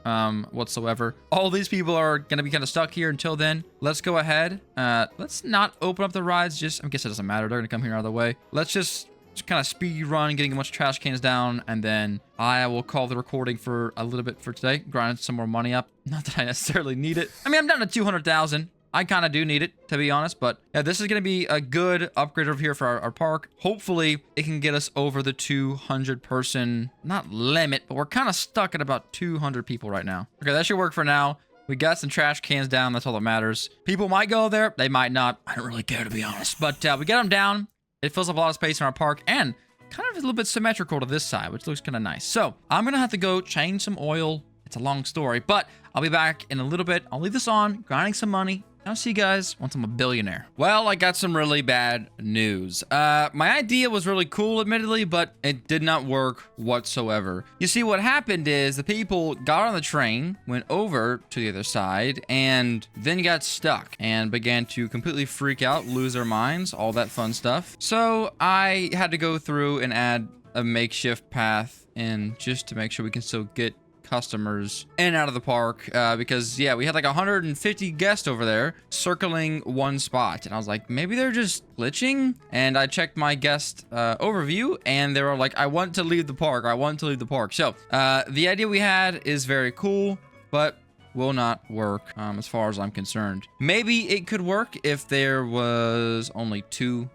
whatsoever. All these people are gonna be kind of stuck here until then. Let's go ahead. Let's not open up the rides. I guess it doesn't matter. They're gonna come here either way. Let's just kind of speed run, getting a bunch of trash cans down, and then I will call the recording for a little bit for today. Grind some more money up. Not that I necessarily need it. I mean, I'm down to 200,000. I kind of do need it, to be honest, but yeah, this is going to be a good upgrade over here for our park. Hopefully, it can get us over the 200 person, not limit, but we're kind of stuck at about 200 people right now. Okay, that should work for now. We got some trash cans down. That's all that matters. People might go there. They might not. I don't really care, to be honest, but we got them down. It fills up a lot of space in our park and kind of a little bit symmetrical to this side, which looks kind of nice. So I'm going to have to go change some oil. It's a long story, but I'll be back in a little bit. I'll leave this on, grinding some money. I'll see you guys once I'm a billionaire. Well, I got some really bad news. My idea was really cool, admittedly, but it did not work whatsoever. You see, what happened is the people got on the train, went over to the other side, and then got stuck and began to completely freak out, lose their minds, all that fun stuff. So I had to go through and add a makeshift path in just to make sure we can still get customers in and out of the park because yeah, we had like 150 guests over there circling one spot, and I was like, maybe they're just glitching. And I checked my guest overview, and they were like, I want to leave the park. So the idea we had is very cool, but will not work as far as I'm concerned. Maybe it could work if there was only 2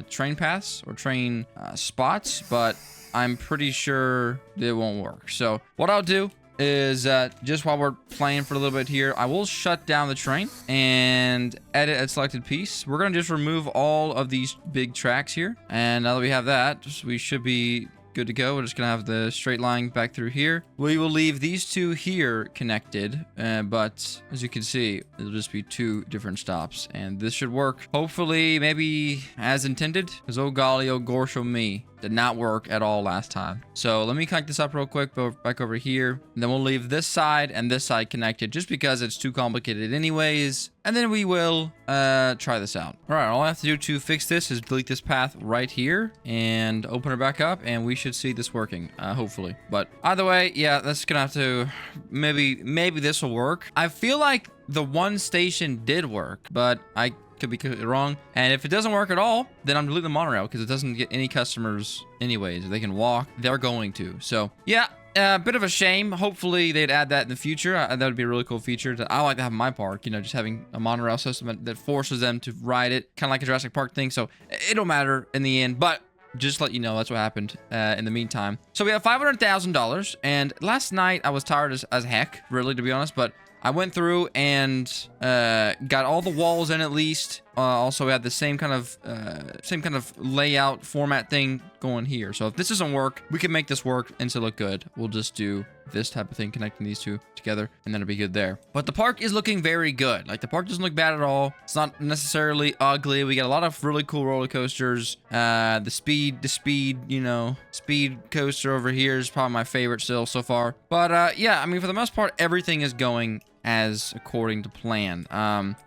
train paths or train spots, but I'm pretty sure it won't work. So what I'll do is just while we're playing for a little bit here, I will shut down the train and edit a selected piece. We're going to just remove all of these big tracks here. And now that we have that, we should be good to go. We're just gonna have the straight line back through here. We will leave these 2 here connected, but as you can see, it'll just be 2 different stops, and this should work. Hopefully, maybe as intended, because oh golly, oh gosh, oh me, did not work at all last time. So let me connect this up real quick, back over here, and then we'll leave this side and this side connected, just because it's too complicated anyways. And then we will try this out. All right, all I have to do to fix this is delete this path right here and open it back up, and we should see this working, hopefully. But either way, yeah, that's gonna have to, maybe this will work. I feel like the one station did work, but I could be wrong. And if it doesn't work at all, then I'm deleting the monorail because it doesn't get any customers anyways. If they can walk, they're going to. So yeah, a bit of a shame. Hopefully they'd add that in the future. That would be a really cool feature that I like to have in my park, you know, just having a monorail system that forces them to ride it, kind of like a Jurassic Park thing. So it don't matter in the end, but just to let you know, that's what happened in the meantime. So we have $500,000, and last night I was tired as heck, really, to be honest, but I went through and got all the walls in at least. Also, we had the same kind of layout format thing going here. So if this doesn't work, we can make this work and still look good. We'll just do this type of thing, connecting these 2 together, and then it'll be good there. But the park is looking very good. Like, the park doesn't look bad at all. It's not necessarily ugly. We got a lot of really cool roller coasters. The speed, you know, speed coaster over here is probably my favorite still so far. But yeah, I mean, for the most part, everything is going as according to plan.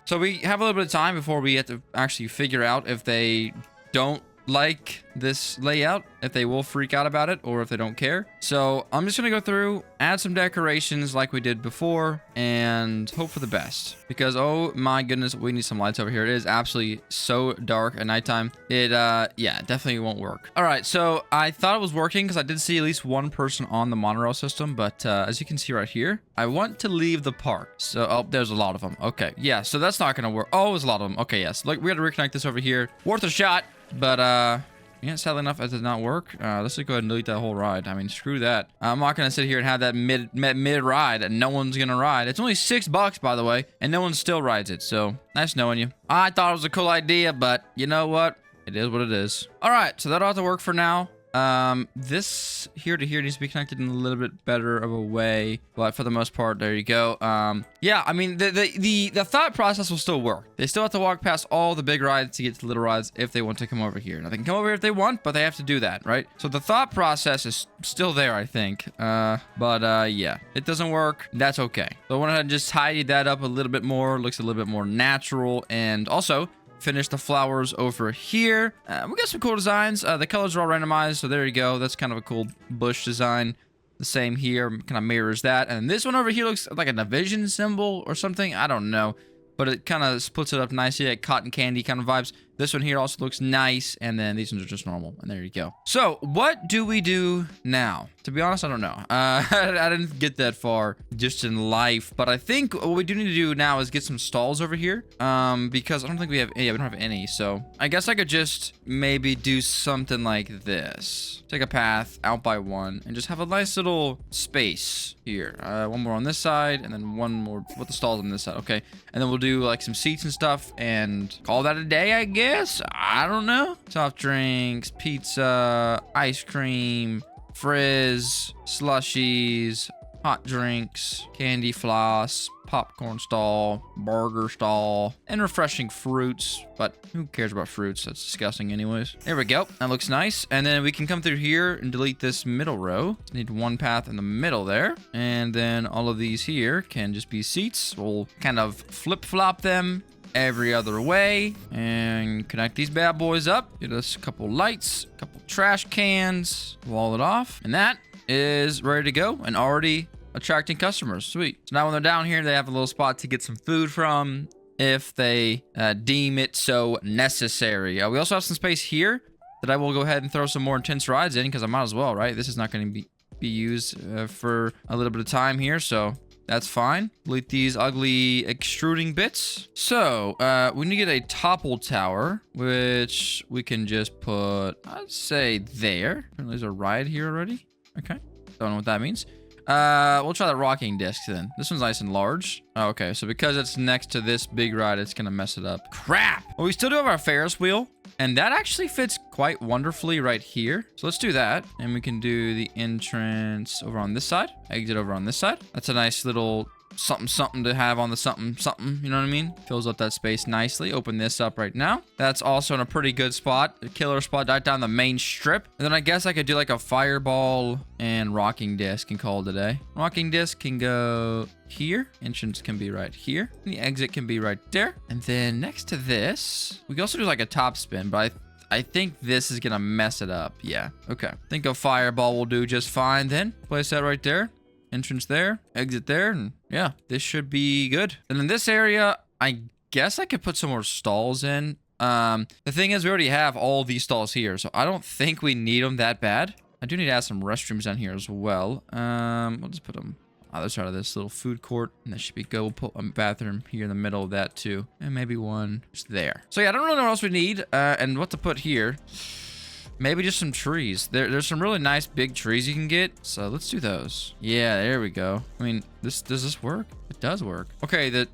So we have a little bit of time before we have to actually figure out if they don't like this layout, if they will freak out about it, or if they don't care. So I'm just gonna go through, add some decorations like we did before, and hope for the best, because oh my goodness, we need some lights over here. It is absolutely so dark at nighttime. It yeah, definitely won't work. All right, so I thought it was working because I did see at least 1 person on the monorail system, but as you can see right here, I want to leave the park. So oh, there's a lot of them. Okay, yeah, so that's not gonna work. Oh, there's a lot of them. Okay, yes, look, we had to reconnect this over here. Worth a shot. But yeah, sadly enough, it did not work. Let's just go ahead and delete that whole ride. I mean, screw that. I'm not gonna sit here and have that mid ride that no one's gonna ride. It's only $6, by the way, and no one still rides it. So nice knowing you. I thought it was a cool idea, but you know what? It is what it is. All right, so that'll have to work for now. This here to here needs to be connected in a little bit better of a way, but for the most part, there you go. Yeah, I mean, the thought process will still work. They still have to walk past all the big rides to get to the little rides if they want to come over here. Now, they can come over here if they want, but they have to do that, right? So the thought process is still there, I think. But yeah, it doesn't work. That's okay. So I went ahead and just tidied that up a little bit more. Looks a little bit more natural, and also finish the flowers over here. We got some cool designs. The colors are all randomized, so there you go. That's kind of a cool bush design. The same here, kind of mirrors that. And this one over here looks like a division symbol or something. I don't know, but it kind of splits it up nicely, like cotton candy kind of vibes. This one here also looks nice, and then these ones are just normal, and there you go. So what do we do now? To be honest, I don't know. I didn't get that far just in life, but I think what we do need to do now is get some stalls over here, because I don't think we have, yeah, we don't have any. So I guess I could just maybe do something like this. Take a path out by 1 and just have a nice little space here. 1 more on this side, and then 1 more with the stalls on this side. Okay, and then we'll do like some seats and stuff and call that a day, I guess. I don't know. Soft drinks, pizza, ice cream, frizz, slushies, hot drinks, candy floss, popcorn stall, burger stall, and refreshing fruits. But who cares about fruits? That's disgusting anyways. There we go. That looks nice. And then we can come through here and delete this middle row. Need 1 path in the middle there. And then all of these here can just be seats. We'll kind of flip-flop them every other way and connect these bad boys up. Get us a couple lights, a couple trash cans, wall it off, and that is ready to go and already attracting customers. Sweet. So now when they're down here, they have a little spot to get some food from if they deem it so necessary. We also have some space here that I will go ahead and throw some more intense rides in, because I might as well, right? This is not going to be used for a little bit of time here, so That's fine. Delete these ugly extruding bits. So, we need to get a topple tower, which we can just put, I'd say there. There's a ride here already. Okay. Don't know what that means. We'll try the rocking disc then. This one's nice and large. Oh, okay, so because it's next to this big ride, it's gonna mess it up. Crap! Well, we still do have our Ferris wheel, and that actually fits quite wonderfully right here. So let's do that, and we can do the entrance over on this side, exit over on this side. That's a nice little something to have on the something, you know what I mean? Fills up that space nicely. Open this up right now. That's also in a pretty good spot, a killer spot right down the main strip. And then I guess I could do like a fireball and rocking disc and call it a day. Rocking disc can go here. Entrance can be right here. And the exit can be right there. And then next to this, we can also do like a top spin, but I think this is gonna mess it up. Yeah, okay. I think a fireball will do just fine then. Place that right there. Entrance there, exit there, and yeah, this should be good. And in this area, I guess I could put some more stalls in. The thing is, we already have all these stalls here, so I don't think we need them that bad. I do need to add some restrooms down here as well. We'll just put them on the other side of this little food court, and that should be good. We'll put a bathroom here in the middle of that too, and maybe one just there. So yeah, I don't really know what else we need, and what to put here. Maybe just some trees. There's some really nice big trees you can get. So let's do those. Yeah, there we go. I mean, does this work? It does work. Okay, the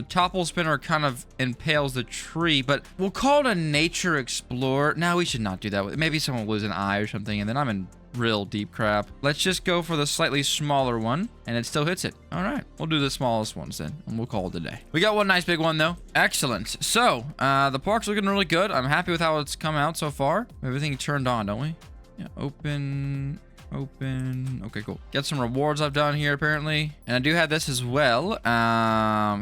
topple spinner kind of impales the tree, but we'll call it a nature explorer. No, we should not do that. Maybe someone will lose an eye or something, and then I'm in real deep crap. Let's just go for the slightly smaller one, and it still hits it. All right, we'll do the smallest ones then, and we'll call it a day. We got one nice big one though. Excellent. So the park's looking really good. I'm happy with how it's come out so far. Everything turned on, don't we? Yeah, open. Okay, cool. Get some rewards I've done here apparently, and I do have this as well.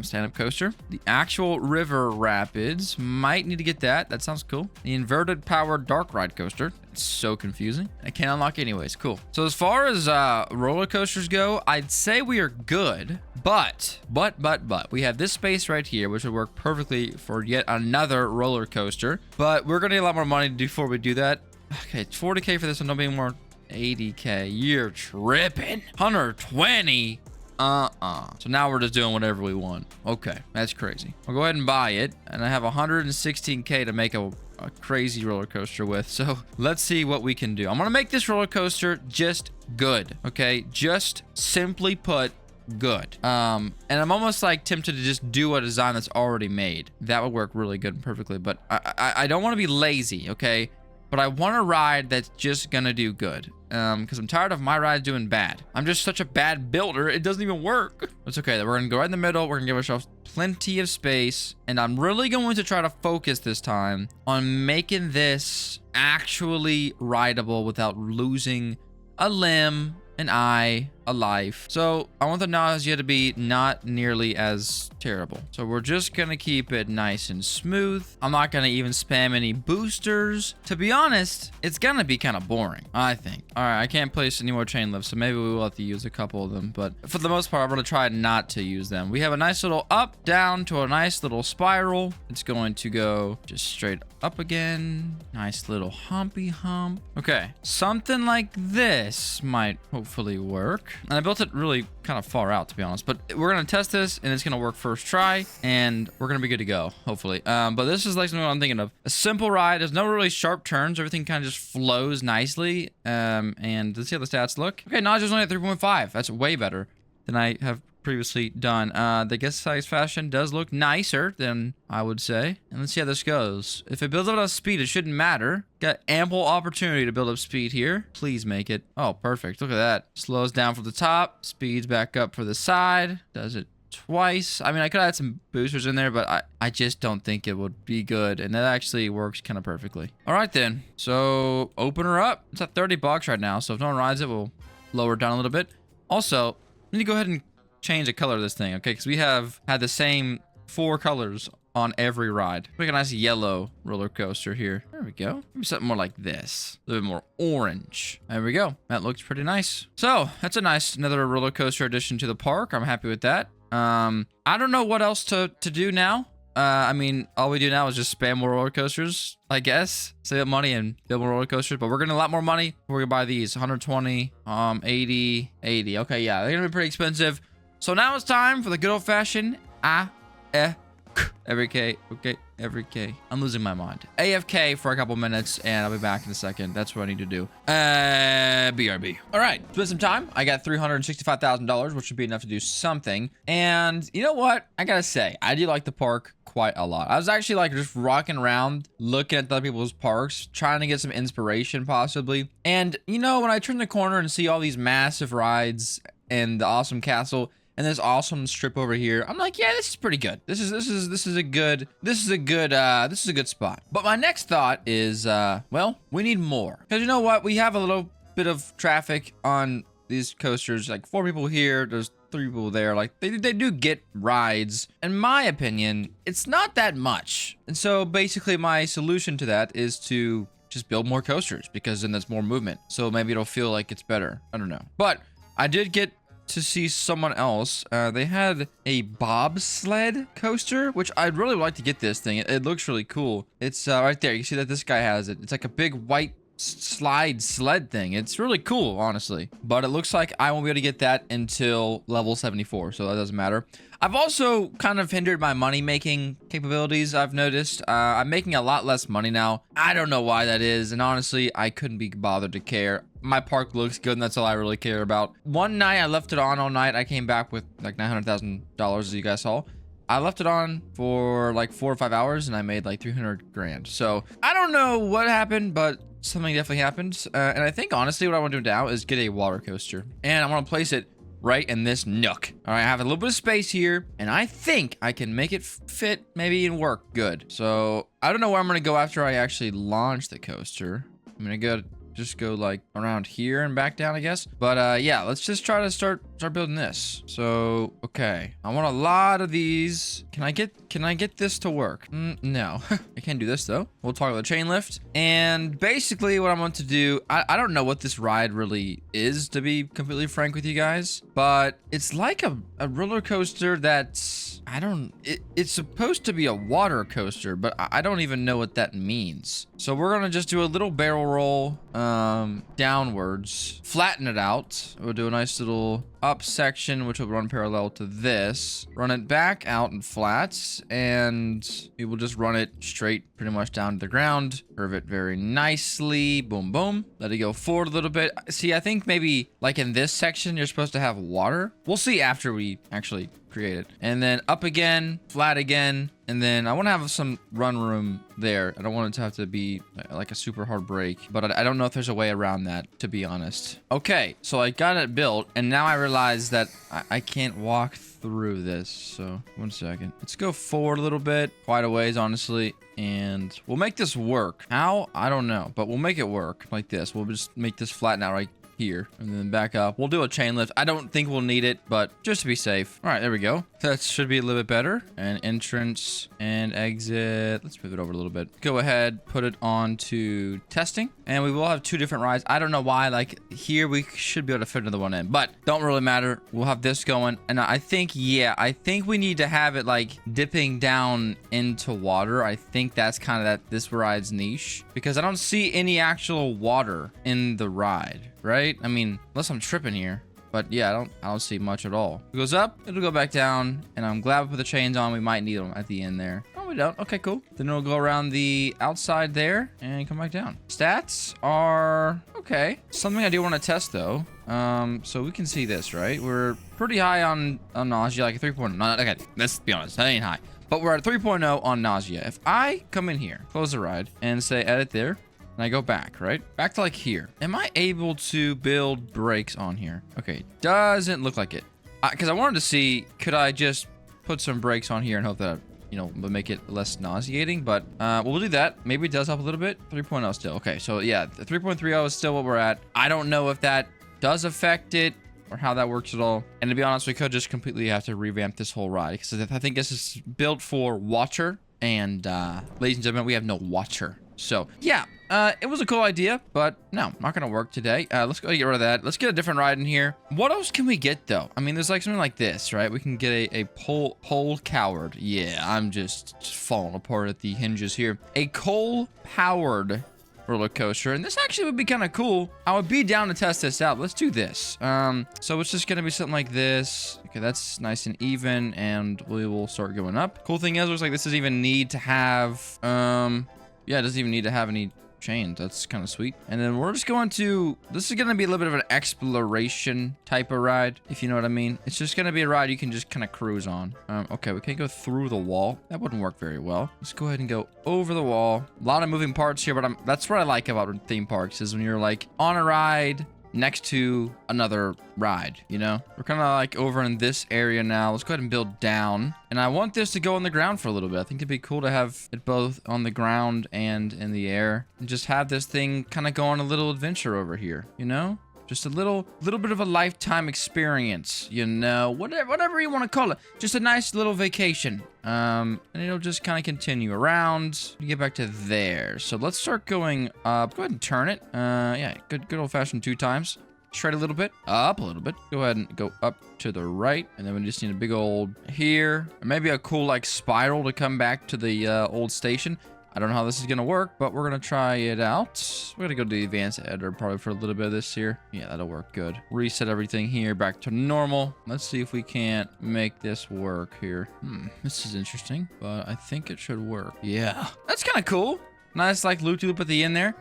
Stand-up coaster. The actual river rapids, might need to get that. That sounds cool. The inverted powered dark ride coaster. It's so confusing. I can't unlock anyways. Cool. So as far as roller coasters go, I'd say we are good, but we have this space right here, which would work perfectly for yet another roller coaster, but we're gonna need a lot more money before we do that. Okay, it's 40K for this one. Don't be more. 80K. You're tripping. 120. So now we're just doing whatever we want. Okay, that's crazy. I'll go ahead and buy it, and I have 116K to make a crazy roller coaster with. So let's see what we can do. I'm gonna make this roller coaster just good. Okay, just simply put, good. And I'm almost like tempted to just do a design that's already made. That would work really good and perfectly, but I don't want to be lazy. Okay, but I want a ride that's just gonna do good. Because I'm tired of my ride doing bad. I'm just such a bad builder, it doesn't even work. It's okay, we're gonna go right in the middle. We're gonna give ourselves plenty of space. And I'm really going to try to focus this time on making this actually rideable without losing a limb, an eye, a life. So I want the nausea to be not nearly as terrible. So we're just gonna keep it nice and smooth. I'm not gonna even spam any boosters. To be honest, it's gonna be kind of boring, I think. All right, I can't place any more chain lifts, so maybe we will have to use a couple of them, but for the most part, I'm gonna try not to use them. We have a nice little up, down to a nice little spiral. It's going to go just straight up again. Nice little humpy hump. Okay, something like this might hopefully work. And I built it really kind of far out, to be honest, but we're gonna test this and it's gonna work first try, and we're gonna be good to go, hopefully. But this is like something I'm thinking of. A simple ride. There's no really sharp turns. Everything kind of just flows nicely. And let's see how the stats look. Okay, nausea's only at 3.5. That's way better than I have previously done. The guest size fashion does look nicer than I would say. And let's see how this goes. If it builds up enough speed, it shouldn't matter. Got ample opportunity to build up speed here. Please make it. Oh, perfect. Look at that. Slows down for the top, speeds back up for the side. Does it twice. I mean, I could add some boosters in there, but I just don't think it would be good. And that actually works kind of perfectly. All right, then. So open her up. It's at $30 right now. So if no one rides it, we'll lower it down a little bit. Also, we need to go ahead and change the color of this thing, okay? Because we have had the same 4 colors on every ride. Make a nice yellow roller coaster here. There we go. Maybe something more like this. A little bit more orange. There we go. That looks pretty nice. So that's another roller coaster addition to the park. I'm happy with that. I don't know what else to do now. I mean, all we do now is just spam more roller coasters, I guess. Save up money and build more roller coasters, but we're getting a lot more money. We're gonna buy these 120, 80, 80. Okay, yeah, they're gonna be pretty expensive. So now it's time for the good old-fashioned every K. Okay, every K. I'm losing my mind. AFK for a couple minutes, and I'll be back in a second. That's what I need to do. BRB. All right, spend some time. I got $365,000, which should be enough to do something. And you know what? I gotta say, I do like the park quite a lot. I was actually like just rocking around, looking at other people's parks, trying to get some inspiration possibly. And you know, when I turn the corner and see all these massive rides and the awesome castle, and this awesome strip over here, I'm like, yeah, this is pretty good. This is a good spot. But my next thought is, well, we need more. Because you know what? We have a little bit of traffic on these coasters, like 4 people here, there's 3 people there. Like they do get rides. In my opinion, it's not that much. And so basically my solution to that is to just build more coasters, because then there's more movement. So maybe it'll feel like it's better. I don't know. But I did get to see someone else. They had a bobsled coaster, which I'd really like to get this thing. It looks really cool. It's right there. You see that this guy has it. It's like a big white sled thing. It's really cool, honestly. But it looks like I won't be able to get that until level 74, so that doesn't matter. I've also kind of hindered my money-making capabilities, I've noticed. I'm making a lot less money now. I don't know why that is, and honestly, I couldn't be bothered to care. My park looks good, and that's all I really care about. One night, I left it on all night. I came back with like $900,000, as you guys saw. I left it on for like 4 or 5 hours, and I made like 300 grand. So I don't know what happened, but something definitely happened. And I think, honestly, what I want to do now is get a water coaster. And I want to place it right in this nook. All right, I have a little bit of space here, and I think I can make it fit, maybe, and work good. So I don't know where I'm going to go after I actually launch the coaster. I'm going to just go like around here and back down, I guess. But yeah, let's just try to start building this. So okay, I want a lot of these. Can I get this to work? No. I can't do this though. We'll talk about the chain lift. And basically what I want to do, I don't know what this ride really is, to be completely frank with you guys, but it's like a roller coaster that's, it's supposed to be a water coaster, but I don't even know what that means. So we're gonna just do a little barrel roll downwards, flatten it out. We'll do a nice little up section, which will run parallel to this, run it back out and flat, and we will just run it straight pretty much down to the ground, curve it very nicely, boom boom, let it go forward a little bit. See, I think maybe like in this section you're supposed to have water. We'll see after we actually create it. And then up again, flat again, and then I want to have some run room there. I don't want it to have to be like a super hard break, but I don't know if there's a way around that, to be honest. Okay, so I got it built, and now I realize that I can't walk through this. So 1 second. Let's go forward a little bit, quite a ways, honestly, and we'll make this work. How? I don't know, but we'll make it work like this. We'll just make this flatten out right here and then back up. We'll do a chain lift. I don't think we'll need it, but just to be safe. All right, there we go. That should be a little bit better. And entrance and exit. Let's move it over a little bit. Go ahead, put it on to testing, and we will have 2 different rides. I don't know why, like here we should be able to fit another one in, but don't really matter. We'll have this going, and I think, yeah, I think we need to have it like dipping down into water. I think that's kind of this ride's niche, because I don't see any actual water in the ride, right? I mean, unless I'm tripping here. But yeah, I don't see much at all. It goes up, it'll go back down, and I'm glad we put the chains on. We might need them at the end there. Oh, we don't. Okay, cool. Then it'll go around the outside there and come back down. Stats are okay. Something I do want to test though. So we can see this, right? We're pretty high on nausea, like a 3.0. Okay, let's be honest, that ain't high. But we're at 3.0 on nausea. If I come in here, close the ride, and say edit there, and I go back, right? Back to like here. Am I able to build brakes on here? Okay, doesn't look like it. Because I wanted to see, could I just put some brakes on here and hope that, you know, would make it less nauseating? But we'll do that. Maybe it does help a little bit. 3.0 still. Okay, so yeah, the 3.30 is still what we're at. I don't know if that does affect it or how that works at all. And to be honest, we could just completely have to revamp this whole ride, because I think this is built for water. And ladies and gentlemen, we have no water. So yeah, it was a cool idea, but no, not gonna work today. Let's go get rid of that. Let's get a different ride in here. What else can we get though? I mean, there's like something like this, right? We can get a pole coward. Yeah, I'm just falling apart at the hinges here. A coal powered roller coaster, and this actually would be kind of cool. I would be down to test this out. Let's do this. So it's just gonna be something like this. Okay, that's nice and even, and we will start going up. Cool thing is, looks like this doesn't even need to have, yeah, it doesn't even need to have any chains. That's kind of sweet. And then we're just going to, this is going to be a little bit of an exploration type of ride, if you know what I mean. It's just going to be a ride you can just kind of cruise on. Okay, we can't go through the wall. That wouldn't work very well. Let's go ahead and go over the wall. A lot of moving parts here, but that's what I like about theme parks, is when you're like on a ride next to another ride, you know? We're kind of like over in this area now. Let's go ahead and build down. And I want this to go on the ground for a little bit. I think it'd be cool to have it both on the ground and in the air. And just have this thing kind of go on a little adventure over here, you know? Just a little bit of a lifetime experience, you know, whatever you want to call it. Just a nice little vacation. And it'll just kind of continue around to get back to there. So let's start going up. Go ahead and turn it. Yeah, good old fashioned 2 times. Straight a little bit, up a little bit. Go ahead and go up to the right. And then we just need a big old here. Or maybe a cool like spiral to come back to the old station. I don't know how this is going to work, but we're going to try it out. We're going to go to the advanced editor probably for a little bit of this here. Yeah, that'll work good. Reset everything here back to normal. Let's see if we can't make this work here. This is interesting, but I think it should work. Yeah, that's kind of cool. Nice like loop-de-loop at the end there.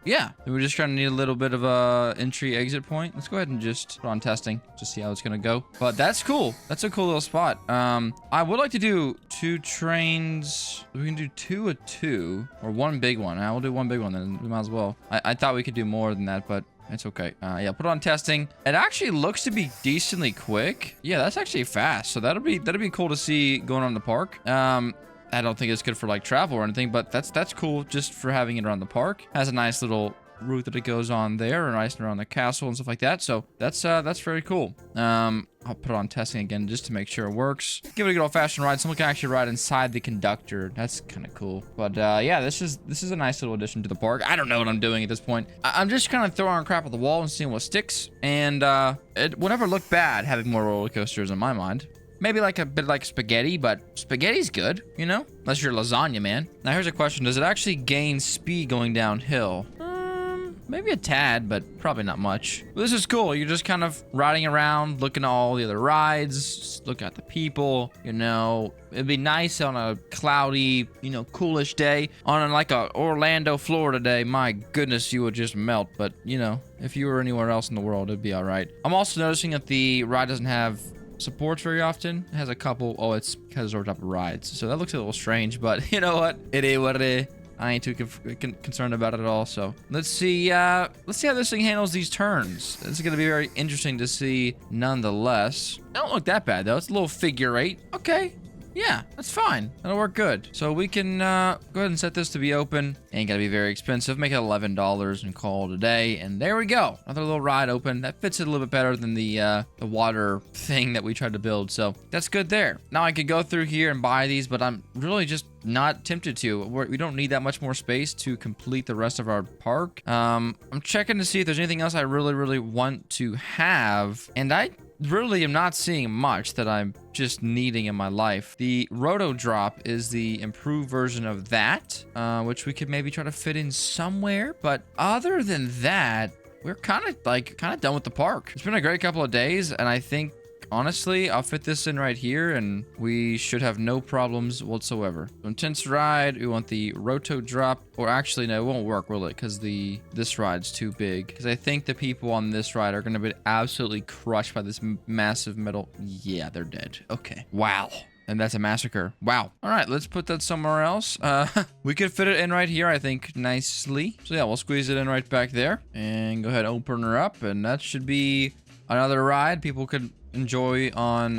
Yeah, we're just trying to need a little bit of a entry exit point. Let's go ahead and just put on testing to see how it's gonna go. But that's cool. That's a cool little spot. I would like to do 2 trains. We can do 2 at 2 or 1 big one. We'll do 1 big one then. We might as well. I thought we could do more than that, but it's okay. Yeah, put on testing. It actually looks to be decently quick. Yeah, that's actually fast. So that'll be cool to see going on the park. I don't think it's good for like travel or anything, but that's cool just for having it around the park. Has a nice little route that it goes on there, nice around the castle and stuff like that. So that's very cool. I'll put it on testing again just to make sure it works. Give it a good old-fashioned ride. Someone can actually ride inside the conductor. That's kind of cool. But yeah, this is a nice little addition to the park. I don't know what I'm doing at this point. I'm just kind of throwing crap at the wall and seeing what sticks. And it would never look bad having more roller coasters in my mind. Maybe like a bit like spaghetti, but spaghetti's good, you know? Unless you're lasagna, man. Now here's a question. Does it actually gain speed going downhill? Maybe a tad, but probably not much. But this is cool. You're just kind of riding around, looking at all the other rides, look at the people, you know. It'd be nice on a cloudy, you know, coolish day. On like a Orlando, Florida day, my goodness, you would just melt. But, you know, if you were anywhere else in the world, it'd be all right. I'm also noticing that the ride doesn't have supports very often. It has a couple. Oh, it's because it's over top of rides, so that looks a little strange, but you know what, it is what it is. I ain't too concerned about it at all. So let's see how this thing handles these turns. This is gonna be very interesting to see nonetheless. It don't look that bad though. It's a little figure 8. Okay, yeah, that's fine. That'll work good. So we can go ahead and set this to be open. Ain't gotta be very expensive. Make it $11 and call it a day. And there we go. Another little ride open. That fits it a little bit better than the water thing that we tried to build. So that's good there. Now I could go through here and buy these, but I'm really just not tempted to. We don't need that much more space to complete the rest of our park. I'm checking to see if there's anything else I really want to have. And I really am not seeing much that I'm just needing in my life. The Roto Drop is the improved version of that, which we could maybe try to fit in somewhere. But other than that, we're kind of done with the park. It's been a great couple of days, and I think honestly, I'll fit this in right here and we should have no problems whatsoever. So intense ride, we want the Roto Drop, or actually no, it won't work, will it? Because this ride's too big. Because I think the people on this ride are going to be absolutely crushed by this massive metal. Yeah, they're dead. Okay. Wow. And that's a massacre. Wow. All right, let's put that somewhere else. We could fit it in right here, I think, nicely. So yeah, we'll squeeze it in right back there and go ahead and open her up. And that should be another ride people could enjoy on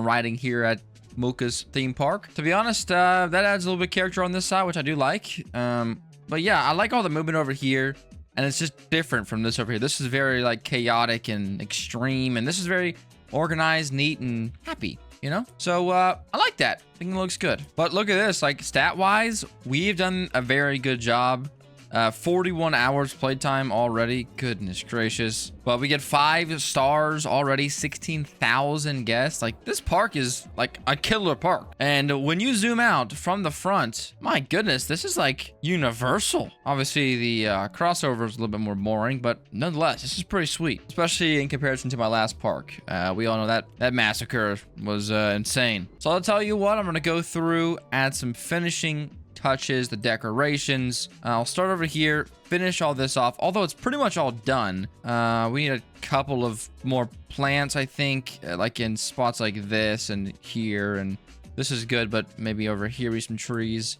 riding here at Moocah's theme park. To be honest, that adds a little bit of character on this side, which I do like. But yeah, I like all the movement over here, and it's just different from this over here. This is very like chaotic and extreme, and this is very organized, neat, and happy, you know? So I like that. I think it looks good. But look at this, like stat wise, we've done a very good job 41 hours playtime already. Goodness gracious. But we get 5 stars already, 16,000 guests. Like, this park is like a killer park. And when you zoom out from the front, my goodness, this is like universal. Obviously, the crossover is a little bit more boring, but nonetheless, this is pretty sweet, especially in comparison to my last park. We all know that massacre was insane. So I'll tell you what, I'm gonna go through, add some finishing touches, the decorations. I'll start over here, finish all this off, although it's pretty much all done. We need a couple of more plants, I think, like in spots like this and here, and this is good, but maybe over here we some trees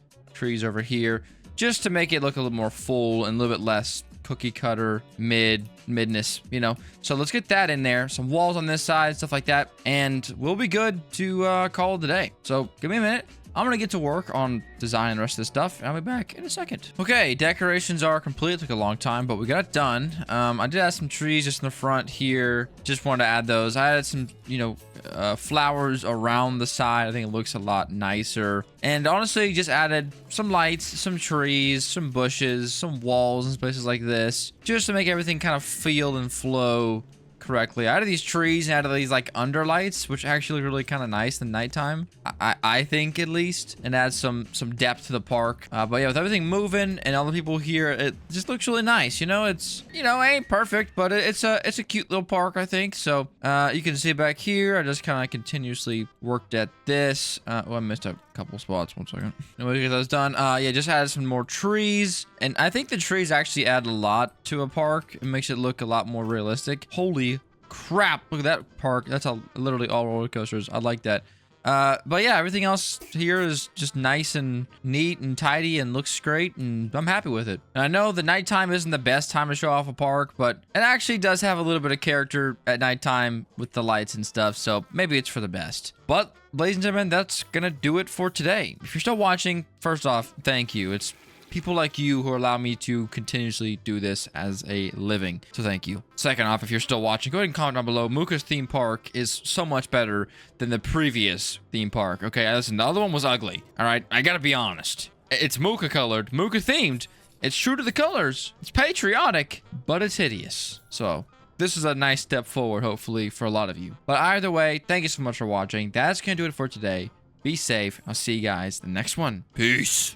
over here, just to make it look a little more full and a little bit less cookie cutter midness, you know. So let's get that in there, some walls on this side, stuff like that, and we'll be good to call it a day. So give me a minute. I'm gonna get to work on designing the rest of this stuff, and I'll be back in a second. Okay, decorations are complete. It took a long time, but we got it done. I did add some trees just in the front here. Just wanted to add those. I added some, you know, flowers around the side. I think it looks a lot nicer. And honestly, just added some lights, some trees, some bushes, some walls and places like this, just to make everything kind of feel and flow correctly. I added these trees and added these like underlights, which actually look really kind of nice in nighttime. I think, at least, and add some depth to the park. But yeah, with everything moving and all the people here, it just looks really nice. You know, it's, you know, it ain't perfect, but it's a cute little park, I think. So you can see back here, I just kind of continuously worked at this. Oh, I missed a couple spots. 1 second. Anyway, get those done. Yeah, just added some more trees, and I think the trees actually add a lot to a park. It makes it look a lot more realistic. Holy crap, look at that park. That's literally all roller coasters. I like that. But yeah, everything else here is just nice and neat and tidy and looks great, and I'm happy with it. And I know the nighttime isn't the best time to show off a park, but it actually does have a little bit of character at nighttime with the lights and stuff, so maybe it's for the best. But ladies and gentlemen, that's gonna do it for today. If you're still watching, first off, thank you. It's people like you who allow me to continuously do this as a living. So thank you. Second off, if you're still watching, go ahead and comment down below. Moocah's theme park is so much better than the previous theme park. Okay, listen, the other one was ugly. All right, I gotta be honest. It's Moocah colored, Moocah themed. It's true to the colors. It's patriotic, but it's hideous. So this is a nice step forward, hopefully, for a lot of you. But either way, thank you so much for watching. That's gonna do it for today. Be safe. I'll see you guys in the next one. Peace.